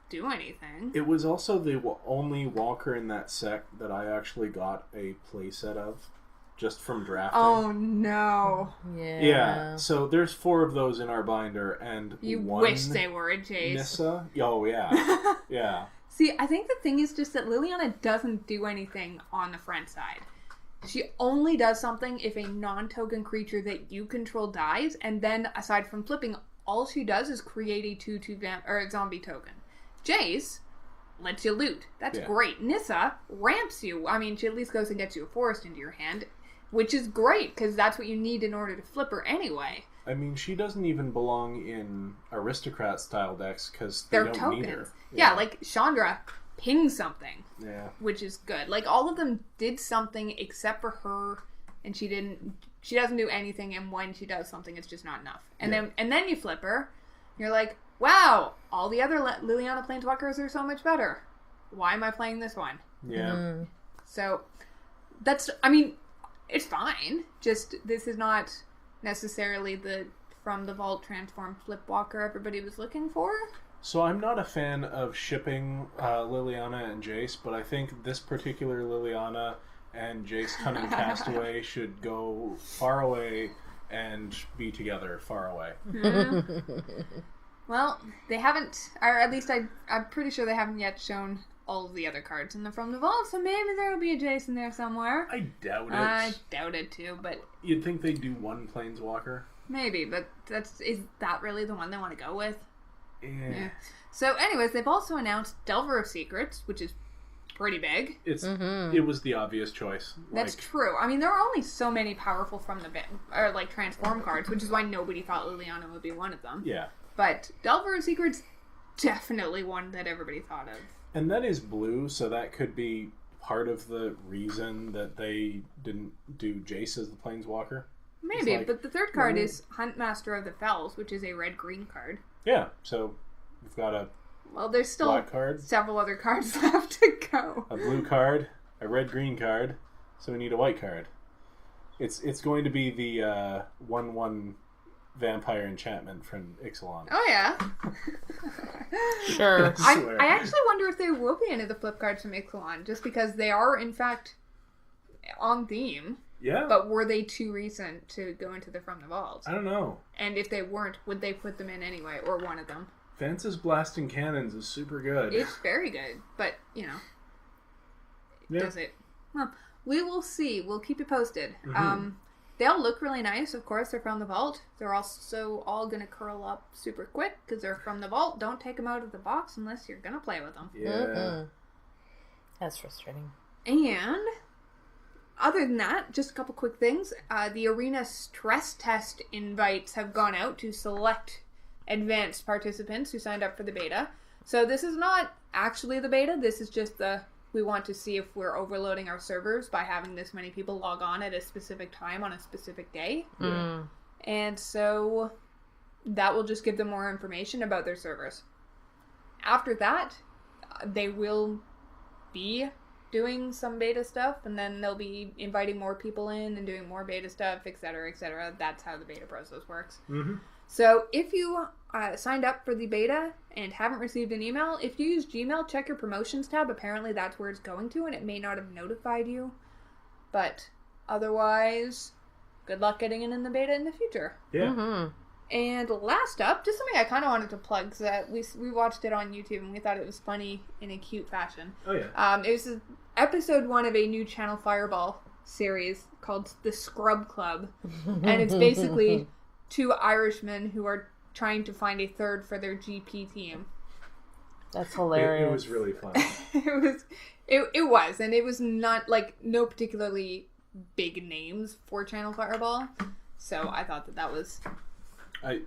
do anything. It was also the only walker in that set that I actually got a playset of, just from drafting. Oh no! Yeah. So there's 4 of those in our binder, and you one wish they were a Jace. Nissa. Oh yeah, yeah. See, I think the thing is just that Liliana doesn't do anything on the front side. She only does something if a non-token creature that you control dies, and then aside from flipping, all she does is create a 2/2 zombie token. Jace lets you loot. That's great. Nissa ramps you. I mean, she at least goes and gets you a forest into your hand, which is great because that's what you need in order to flip her anyway. I mean, she doesn't even belong in aristocrat style decks because they're don't tokens. need her. Yeah, like Chandra pings something. Yeah. Which is good. Like all of them did something except for her, and she doesn't do anything, and when she does something it's just not enough. And then you flip her, you're like, wow, all the other Liliana Planeswalkers are so much better. Why am I playing this one? Yeah. So that's, I mean, it's fine. Just this is not necessarily the from the vault transform flip walker everybody was looking for. So I'm not a fan of shipping Liliana and Jace, but I think this particular Liliana and Jace Cunning Castaway should go far away and be together far away. Well, they haven't, or at least I'm pretty sure they haven't yet shown all of the other cards in the From the Vault, so maybe there will be a Jace in there somewhere. I doubt it. I doubt it too, but... You'd think they'd do one Planeswalker? Maybe, but is that really the one they want to go with? Yeah. So anyways, they've also announced Delver of Secrets, which is pretty big. It was the obvious choice. That's true. I mean, there are only so many powerful From the transform cards, which is why nobody thought Liliana would be one of them. Yeah. But Delver of Secrets, definitely one that everybody thought of. And that is blue, so that could be part of the reason that they didn't do Jace as the Planeswalker. Maybe, but the third card is Huntmaster of the Fells, which is a red-green card. Yeah, so we've got a there's still black card, several other cards left to go. A blue card, a red-green card, so we need a white card. It's going to be the 1/1 vampire enchantment from Ixalan. Oh yeah. Sure. I actually wonder if there will be any of the flip cards from Ixalan, just because they are in fact on theme. Yeah. But were they too recent to go into the From the Vault? I don't know. And if they weren't, would they put them in anyway, or one of them? Vance's Blasting Cannons is super good. It's very good, but does it? Well, we will see. We'll keep you posted. Mm-hmm. They'll look really nice, of course. They're from the vault. They're also all going to curl up super quick because they're from the vault. Don't take them out of the box unless you're going to play with them. Yeah. Mm-hmm. That's frustrating. And other than that, just a couple quick things. The arena stress test invites have gone out to select advanced participants who signed up for the beta. So this is not actually the beta. This is just we want to see if we're overloading our servers by having this many people log on at a specific time on a specific day. Yeah. And so that will just give them more information about their servers. After that, they will be doing some beta stuff, and then they'll be inviting more people in and doing more beta stuff, etc., etc. That's how the beta process works. Mm-hmm. So if you signed up for the beta and haven't received an email, if you use Gmail, check your promotions tab. Apparently that's where it's going to, and it may not have notified you. But otherwise, good luck getting in the beta in the future. Yeah. Mm-hmm. And last up, just something I kind of wanted to plug, because we watched it on YouTube and we thought it was funny in a cute fashion. Oh, yeah. It was episode 1 of a new Channel Fireball series called The Scrub Club. And it's basically 2 Irishmen who are trying to find a third for their GP team. That's hilarious. It was really fun. It was, and it was not, no particularly big names for Channel Fireball. So I thought that was...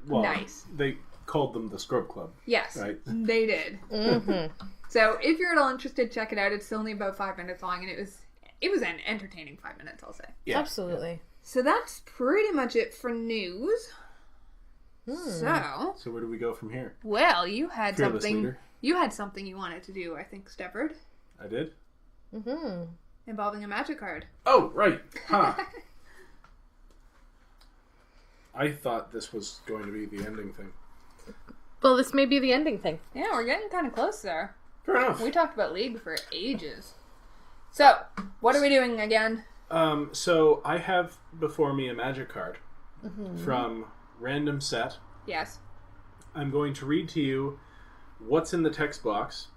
nice. They called them the Scrub Club. Yes, right? They did. Mm-hmm. So if you're at all interested, check it out. It's only about 5 minutes long, and it was an entertaining 5 minutes, I'll say. Yeah. Absolutely. So that's pretty much it for news. So where do we go from here? Well, you had Fearless something. leader. You had something you wanted to do, I think, Stefford. I did? Mm-hmm. Involving a magic card. Oh, right. Huh. I thought this was going to be the ending thing. Well, this may be the ending thing. Yeah, we're getting kind of close there. Fair enough. We talked about League for ages. So, what are we doing again? So I have before me a magic card from Random Set. Yes. I'm going to read to you what's in the text box,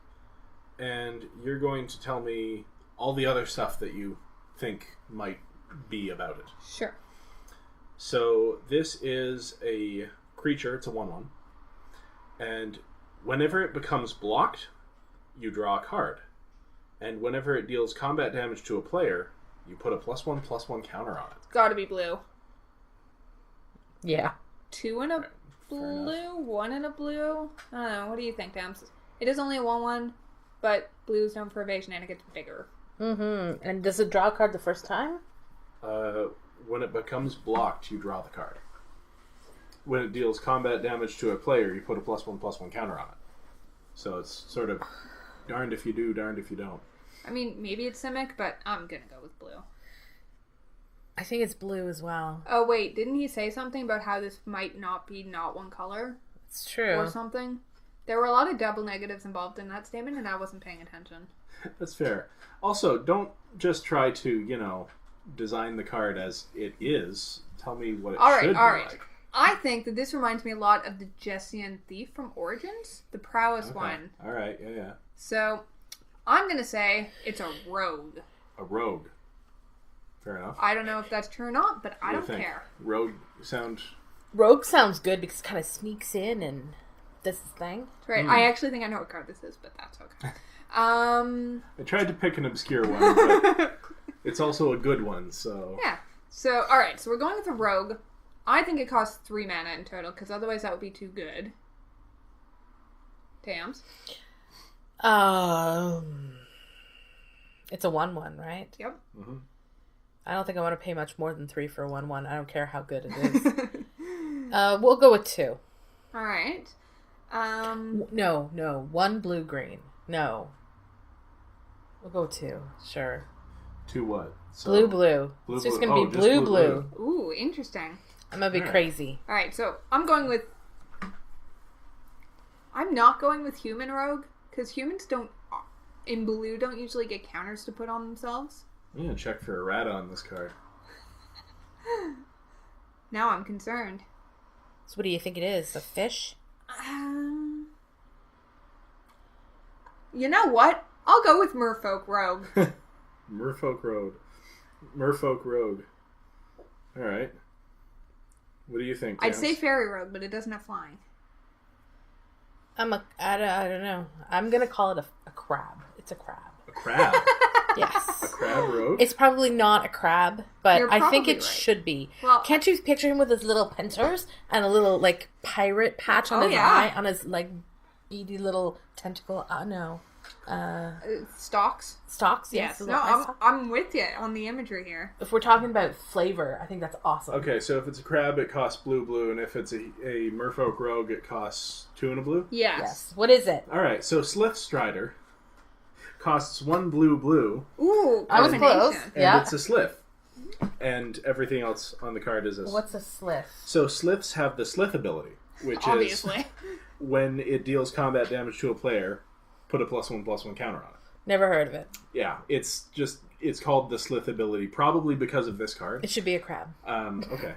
and you're going to tell me all the other stuff that you think might be about it. Sure. So this is a creature. It's a 1/1. And whenever it becomes blocked, you draw a card. And whenever it deals combat damage to a player, you put a +1/+1 counter on it. Gotta be blue. Yeah. 2 and a Right, blue, 1 and a blue. I don't know. What do you think, Tams? It is only a 1/1, but blue is known for evasion and it gets bigger. Mm-hmm. And does it draw a card the first time? When it becomes blocked, you draw the card. When it deals combat damage to a player, you put a +1/+1 counter on it. So it's sort of darned if you do, darned if you don't. I mean, maybe it's Simic, but I'm gonna go with blue. I think it's blue as well. Oh, wait, didn't he say something about how this might not be not one color? It's true. Or something? There were a lot of double negatives involved in that statement, and I wasn't paying attention. That's fair. Also, don't just try to, design the card as it is. Tell me what it should be like. I think that this reminds me a lot of the Jessian Thief from Origins, the prowess one. All right, yeah. So, I'm going to say it's a rogue. A rogue. Fair enough. I don't know if that's true or not, but I don't think? care. Rogue sound... Rogue sounds good because it kind of sneaks in and does his thing. That's right. I actually think I know what card this is, but that's okay. I tried to pick an obscure one, but it's also a good one, so... Yeah. So, alright, so we're going with a rogue. I think it costs 3 mana in total, because otherwise that would be too good. Tams? It's a 1/1, right? Yep. Mm-hmm. I don't think I want to pay much more than 3 for a 1/1. I don't care how good it is. We'll go with 2. Alright. No. 1 blue-green. No. We'll go with 2. Sure. 2 what? So, Blue. It's just going to be just blue. Ooh, interesting. I'm going to be crazy. Alright, so I'm going with... I'm not going with human rogue, because humans in blue don't usually get counters to put on themselves. I'm going to check for errata on this card. Now I'm concerned. So what do you think it is? A fish? You know what? I'll go with Merfolk Rogue. Merfolk Rogue. Alright. What do you think, I'd Tams? say Fairy Rogue, but it doesn't have flying. I don't know. I'm going to call it a crab. It's a crab. A crab? Yes. A crab rogue? It's probably not a crab, but You're I think probably it right. should be. Well, can't you picture him with his little pincers and a little, pirate patch on his eye, on his, beady little tentacle? No. Stalks? Stalks? Yes. Yes. No, I'm with you on the imagery here. If we're talking about flavor, I think that's awesome. Okay, so if it's a crab, it costs blue, and if it's a merfolk rogue, it costs 2 and a blue? Yes. What is it? Alright, so Slith Strider costs 1 blue, Ooh, I was close. and Yeah. it's a Slith. And everything else on the card is a... What's a slith? So Sliths have the Slith ability, which obviously. is when it deals combat damage to a player, put a +1/+1 counter on it. Never heard of it. Yeah, it's called the Slith ability, probably because of this card. It should be a crab. Okay.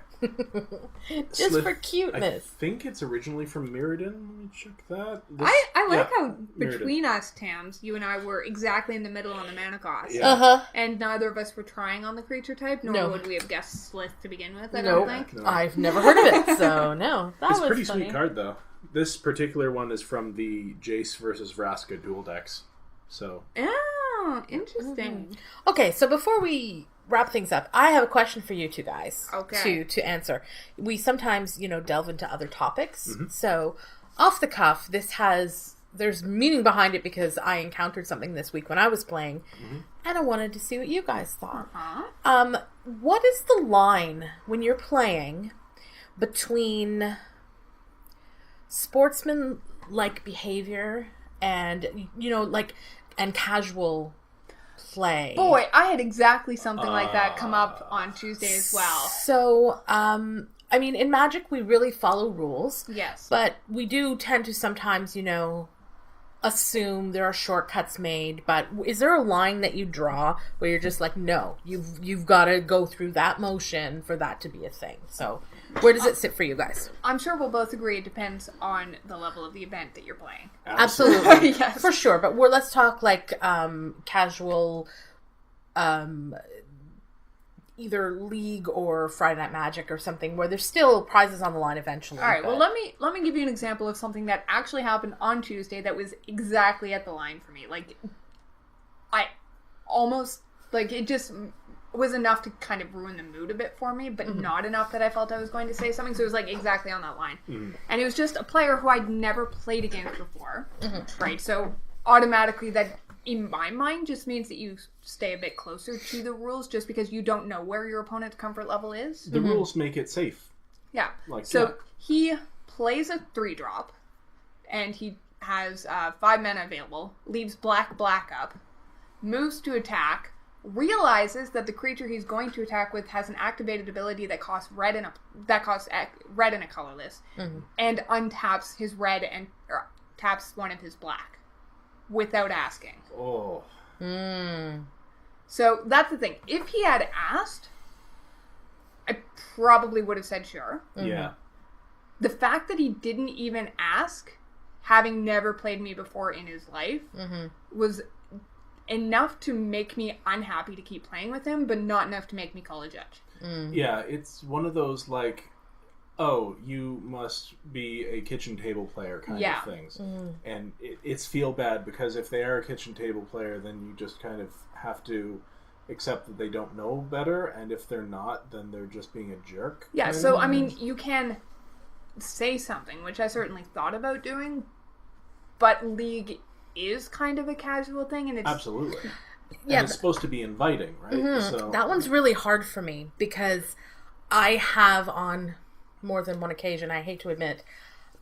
Just Slith, for cuteness. I think it's originally from Mirrodin. Let me check that. I like how Mirrodin. between us, Tams, you and I were exactly in the middle on the mana cost. Yeah. Uh-huh. And neither of us were trying on the creature type, nor No. would we have guessed Slith to begin with, I Nope. don't think. No. I've never heard of it, so no. That It's a was pretty funny. sweet card, though. This particular one is from the Jace versus Vraska dual decks. So Oh, interesting. Okay, so before we wrap things up, I have a question for you two guys Okay. to answer. We sometimes, delve into other topics. Mm-hmm. So, off the cuff, there's meaning behind it because I encountered something this week when I was playing, and I wanted to see what you guys thought. Uh-huh. What is the line when you're playing between sportsman-like behavior and, and casual play? Boy, I had exactly something like that come up on Tuesday as well. So, I mean, in Magic, we really follow rules. Yes. But we do tend to sometimes, assume there are shortcuts made. But is there a line that you draw where you're just like, no, you've got to go through that motion for that to be a thing? So where does it sit for you guys? I'm sure we'll both agree it depends on the level of the event that you're playing. Absolutely. Yes. For sure. But let's talk like casual... either League or Friday Night Magic or something where there's still prizes on the line eventually. All right, well, let me give you an example of something that actually happened on Tuesday that was exactly at the line for me. Like, I almost, like, it just was enough to kind of ruin the mood a bit for me, but not enough that I felt I was going to say something, so it was, like, exactly on that line. And it was just a player who I'd never played against before, right? So, automatically that... in my mind, just means that you stay a bit closer to the rules just because you don't know where your opponent's comfort level is. The rules make it safe. Yeah. He plays a 3-drop, and he has 5 mana available, leaves black up, moves to attack, realizes that the creature he's going to attack with has an activated ability that costs red and a colorless, and untaps his red or taps one of his black. Without asking. Oh. So that's the thing. If he had asked, I probably would have said sure. Yeah. The fact that he didn't even ask, having never played me before in his life, was enough to make me unhappy to keep playing with him, but not enough to make me call a judge. Yeah, it's one of those, like, oh, you must be a kitchen table player kind of things. And it's feel bad because if they are a kitchen table player, then you just kind of have to accept that they don't know better. And if they're not, then they're just being a jerk. Yeah, so, I mean, you can say something, which I certainly thought about doing, but League is kind of a casual thing, and it's... Absolutely. Yeah, and it's supposed to be inviting, right? So that one's really hard for me because I have on... more than one occasion, I hate to admit,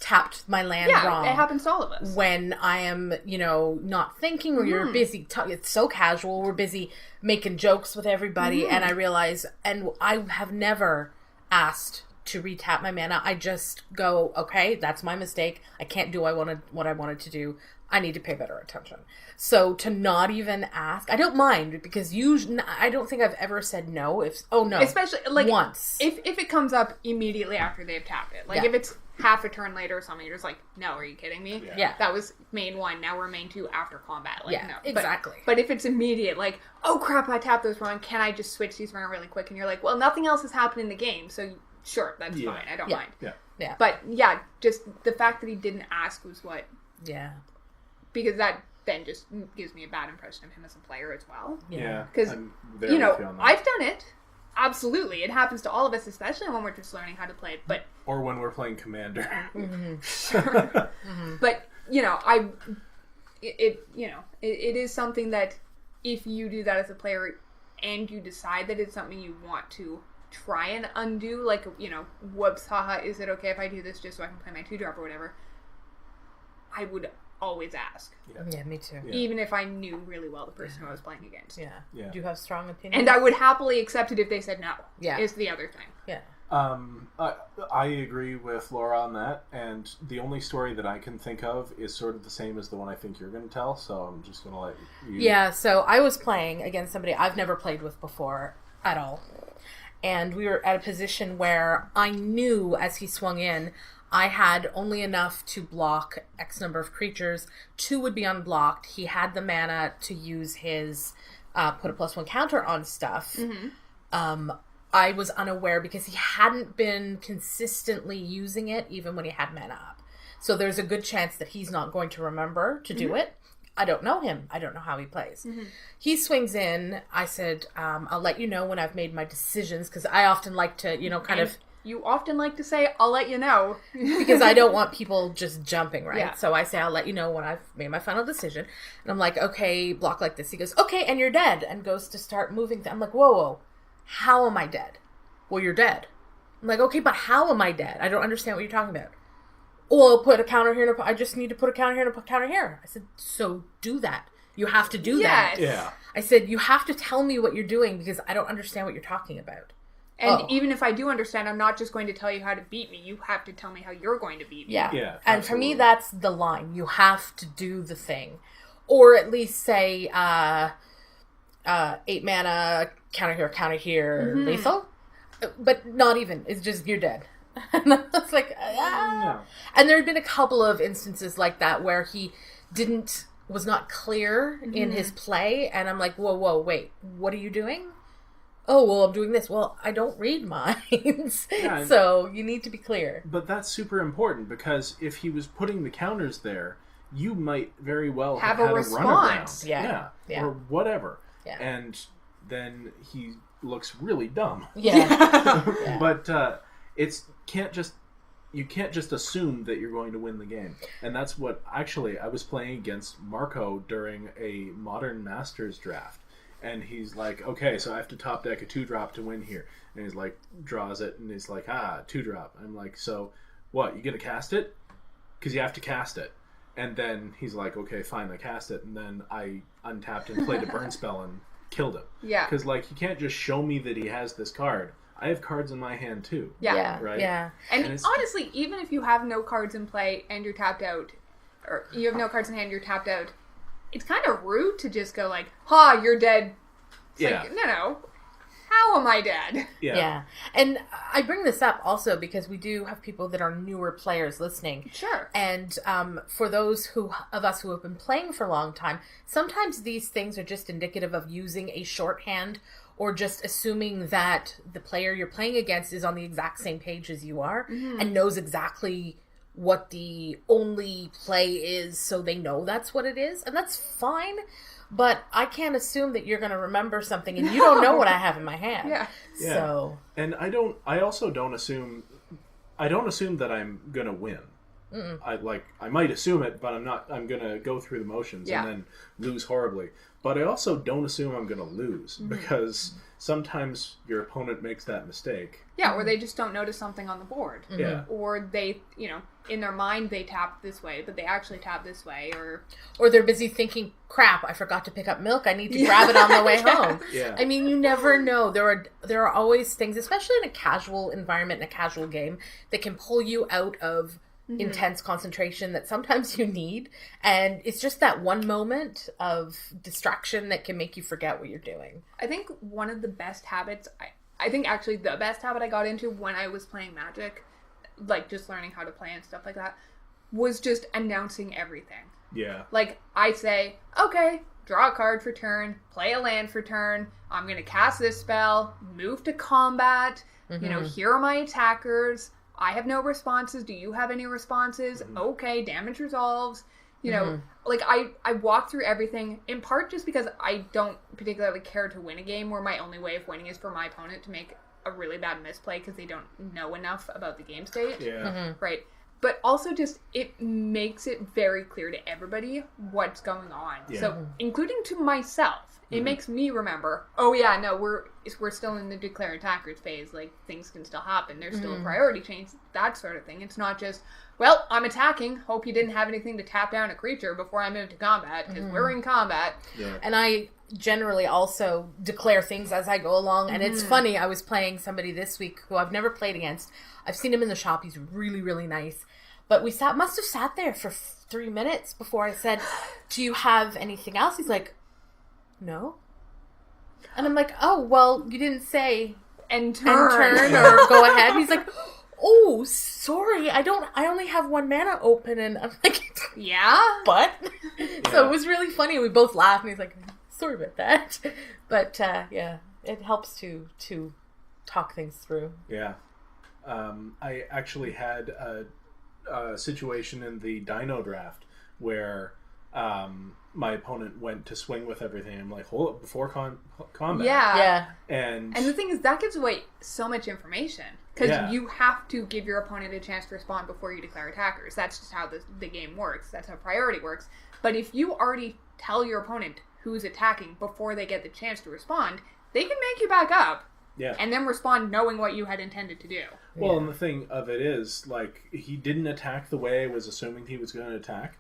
tapped my land wrong. Yeah, it happens to all of us. When I am, not thinking or you're busy, it's so casual, we're busy making jokes with everybody, and I realize, and I have never asked to retap my mana. I just go, okay, that's my mistake. I can't do what I wanted to do. I need to pay better attention. So to not even ask, I don't mind because usually I don't think I've ever said no. Especially like once if it comes up immediately after they've tapped it, like if it's half a turn later or something, you're just like, no, are you kidding me? Yeah, that was main 1. Now we're main 2 after combat. Like, no, exactly. But if it's immediate, like, oh crap, I tapped those wrong. Can I just switch these around really quick? And you're like, well, nothing else has happened in the game, so sure, that's fine. I don't mind. Yeah. But just the fact that he didn't ask was what. Yeah. Because that then just gives me a bad impression of him as a player as well. Yeah. Because, I've done it. Absolutely. It happens to all of us, especially when we're just learning how to play it. But or when we're playing Commander. Sure. But, it is something that if you do that as a player and you decide that it's something you want to try and undo, like, whoops, haha, is it okay if I do this just so I can play my 2-drop or whatever? I would always ask. Yeah, me too. Yeah. Even if I knew really well the person who I was playing against. Yeah. Do you have strong opinions? And I would happily accept it if they said no. Yeah. Is the other thing. Yeah. I agree with Laura on that, and the only story that I can think of is sort of the same as the one I think you're going to tell, so I'm just going to let you... Yeah, so I was playing against somebody I've never played with before at all, and we were at a position where I knew as he swung in, I had only enough to block X number of creatures. 2 would be unblocked. He had the mana to use his put a +1 counter on stuff. I was unaware because he hadn't been consistently using it even when he had mana up. So there's a good chance that he's not going to remember to do it. I don't know him. I don't know how he plays. He swings in. I said, I'll let you know when I've made my decisions because I often like to, You often like to say, I'll let you know. Because I don't want people just jumping, right? Yeah. So I say, I'll let you know when I've made my final decision. And I'm like, okay, block like this. He goes, okay, and you're dead. And goes to start moving. I'm like, whoa. How am I dead? Well, you're dead. I'm like, okay, but how am I dead? I don't understand what you're talking about. Oh, I'll put a counter here. I just need to put a counter here and a counter here. I said, so do that. You have to do that. Yeah. I said, you have to tell me what you're doing because I don't understand what you're talking about. And even if I do understand, I'm not just going to tell you how to beat me. You have to tell me how you're going to beat me. Yeah. Yeah, and for me, that's the line. You have to do the thing. Or at least say, 8 mana, counter here, lethal. But not even. It's just, you're dead. And I was like, ah. And there had been a couple of instances like that where he was not clear in his play. And I'm like, whoa, wait, what are you doing? Oh, well, I'm doing this. Well, I don't read minds. So you need to be clear. But that's super important because if he was putting the counters there, you might very well have had a response. Yeah. Or whatever. Yeah. And then he looks really dumb. Yeah. But you can't just assume that you're going to win the game. And that's what, actually, I was playing against Marco during a Modern Masters draft. And he's like, okay, so I have to top deck a 2-drop to win here. And he's like, draws it, and he's like, 2-drop. I'm like, so what, you gonna cast it? Because you have to cast it. And then he's like, okay, fine, I cast it. And then I untapped and played a burn spell and killed him. Yeah. Because, like, you can't just show me that he has this card. I have cards in my hand, too. Yeah. Right? Yeah. And honestly, even if you have no cards in play and you're tapped out, or you have no cards in hand, you're tapped out, it's kind of rude to just go like, you're dead. It's like, no. How am I dead? Yeah. And I bring this up also because we do have people that are newer players listening. Sure. And for those of us who have been playing for a long time, sometimes these things are just indicative of using a shorthand or just assuming that the player you're playing against is on the exact same page as you are and knows exactly what the only play is, so they know that's what it is. And that's fine. But I can't assume that you're going to remember something and you don't know what I have in my hand. Yeah. So. And I also don't assume that I'm going to win. I might assume it, but I'm going to go through the motions and then lose horribly. But I also don't assume I'm going to lose because sometimes your opponent makes that mistake. Yeah, or they just don't notice something on the board. Yeah. Or they, in their mind they tap this way, but they actually tap this way. Or they're busy thinking, crap, I forgot to pick up milk. I need to grab it on the way home. Yeah. I mean, you never know. There are always things, especially in a casual environment, in a casual game, that can pull you out of intense concentration that sometimes you need. And it's just that one moment of distraction that can make you forget what you're doing. I think one of the best habits, I think actually the best habit I got into when I was playing Magic, like just learning how to play and stuff like that, was just announcing everything. Yeah. Like, I say, okay, draw a card for turn, play a land for turn, I'm going to cast this spell, move to combat, here are my attackers, I have no responses, do you have any responses? Okay, damage resolves. Like, I walk through everything, in part just because I don't particularly care to win a game where my only way of winning is for my opponent to make a really bad misplay because they don't know enough about the game state. Yeah. Right. But also just, it makes it very clear to everybody what's going on. Yeah. So, including to myself, it makes me remember, we're still in the declare attackers phase. Like, things can still happen. There's still a priority change, that sort of thing. It's not just, well, I'm attacking. Hope you didn't have anything to tap down a creature before I move to combat, because we're in combat. Yeah. And I generally also declare things as I go along. And it's funny, I was playing somebody this week who I've never played against. I've seen him in the shop. He's really, really nice. But we must have sat there for 3 minutes before I said, do you have anything else? He's like, no. And I'm like, oh, well, you didn't say And turn or go ahead. And he's like, oh, sorry, I only have 1 mana open. And I'm like, yeah? but? So it was really funny. We both laughed and he's like, sorry about that. But it helps to talk things through. Yeah. I actually had a situation in the Dino draft where my opponent went to swing with everything. I'm like, hold up before combat. Yeah. And the thing is, that gives away so much information. Because you have to give your opponent a chance to respond before you declare attackers. That's just how the game works. That's how priority works. But if you already tell your opponent who's attacking before they get the chance to respond, they can make you back up. Yeah. And then respond knowing what you had intended to do. Well, and the thing of it is, like, he didn't attack the way I was assuming he was going to attack.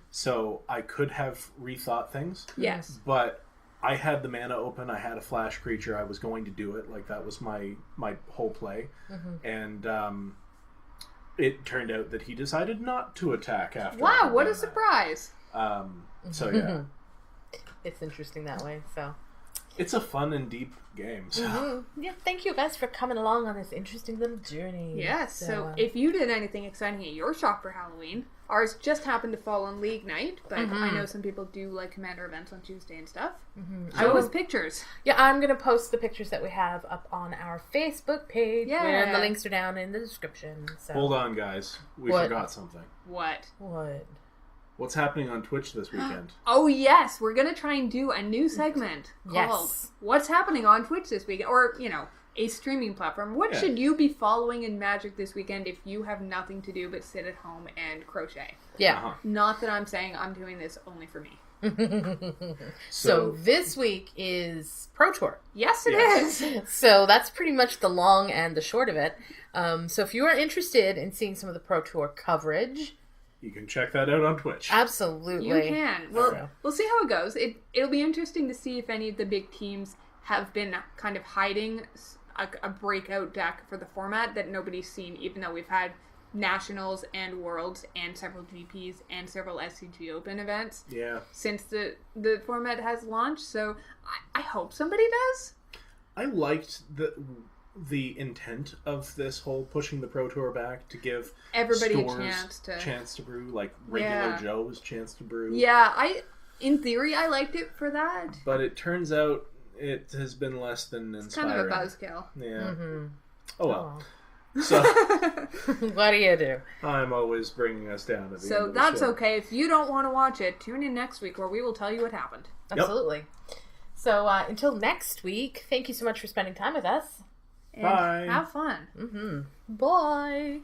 So I could have rethought things. Yes. But I had the mana open. I had a flash creature. I was going to do it. Like, that was my whole play. And it turned out that he decided not to attack after. Wow, what a surprise! So yeah, it's interesting that way. So it's a fun and deep game. So. Yeah, thank you guys for coming along on this interesting little journey. Yes. So if you did anything exciting at your shop for Halloween, ours just happened to fall on League Night, but I know some people do like Commander events on Tuesday and stuff. Show us pictures. Yeah, I'm going to post the pictures that we have up on our Facebook page. Yeah. And the links are down in the description. So. Hold on, guys. We forgot something. What? What's happening on Twitch this weekend? Oh, yes. We're going to try and do a new segment called What's Happening on Twitch this weekend? Or, a streaming platform. What should you be following in Magic this weekend if you have nothing to do but sit at home and crochet? Yeah. Not that I'm saying I'm doing this only for me. So this week is Pro Tour. Yes, it is. So that's pretty much the long and the short of it. So if you are interested in seeing some of the Pro Tour coverage... You can check that out on Twitch. Absolutely. You can. Well, we'll see how it goes. It'll be interesting to see if any of the big teams have been kind of hiding a breakout deck for the format that nobody's seen, even though we've had Nationals and Worlds and several GPs and several SCG Open events since the format has launched. So I hope somebody does. I liked the intent of this whole pushing the Pro Tour back to give everybody stores a chance to brew, like regular Joe's chance to brew. Yeah, in theory, I liked it for that. But it turns out it has been less than inspiring. It's kind of a buzzkill. Yeah. Oh well. So what do you do? I'm always bringing us down at the end So of the that's show. okay. If you don't want to watch it, tune in next week where we will tell you what happened. Absolutely. So until next week, thank you so much for spending time with us. And Bye. have fun. Bye.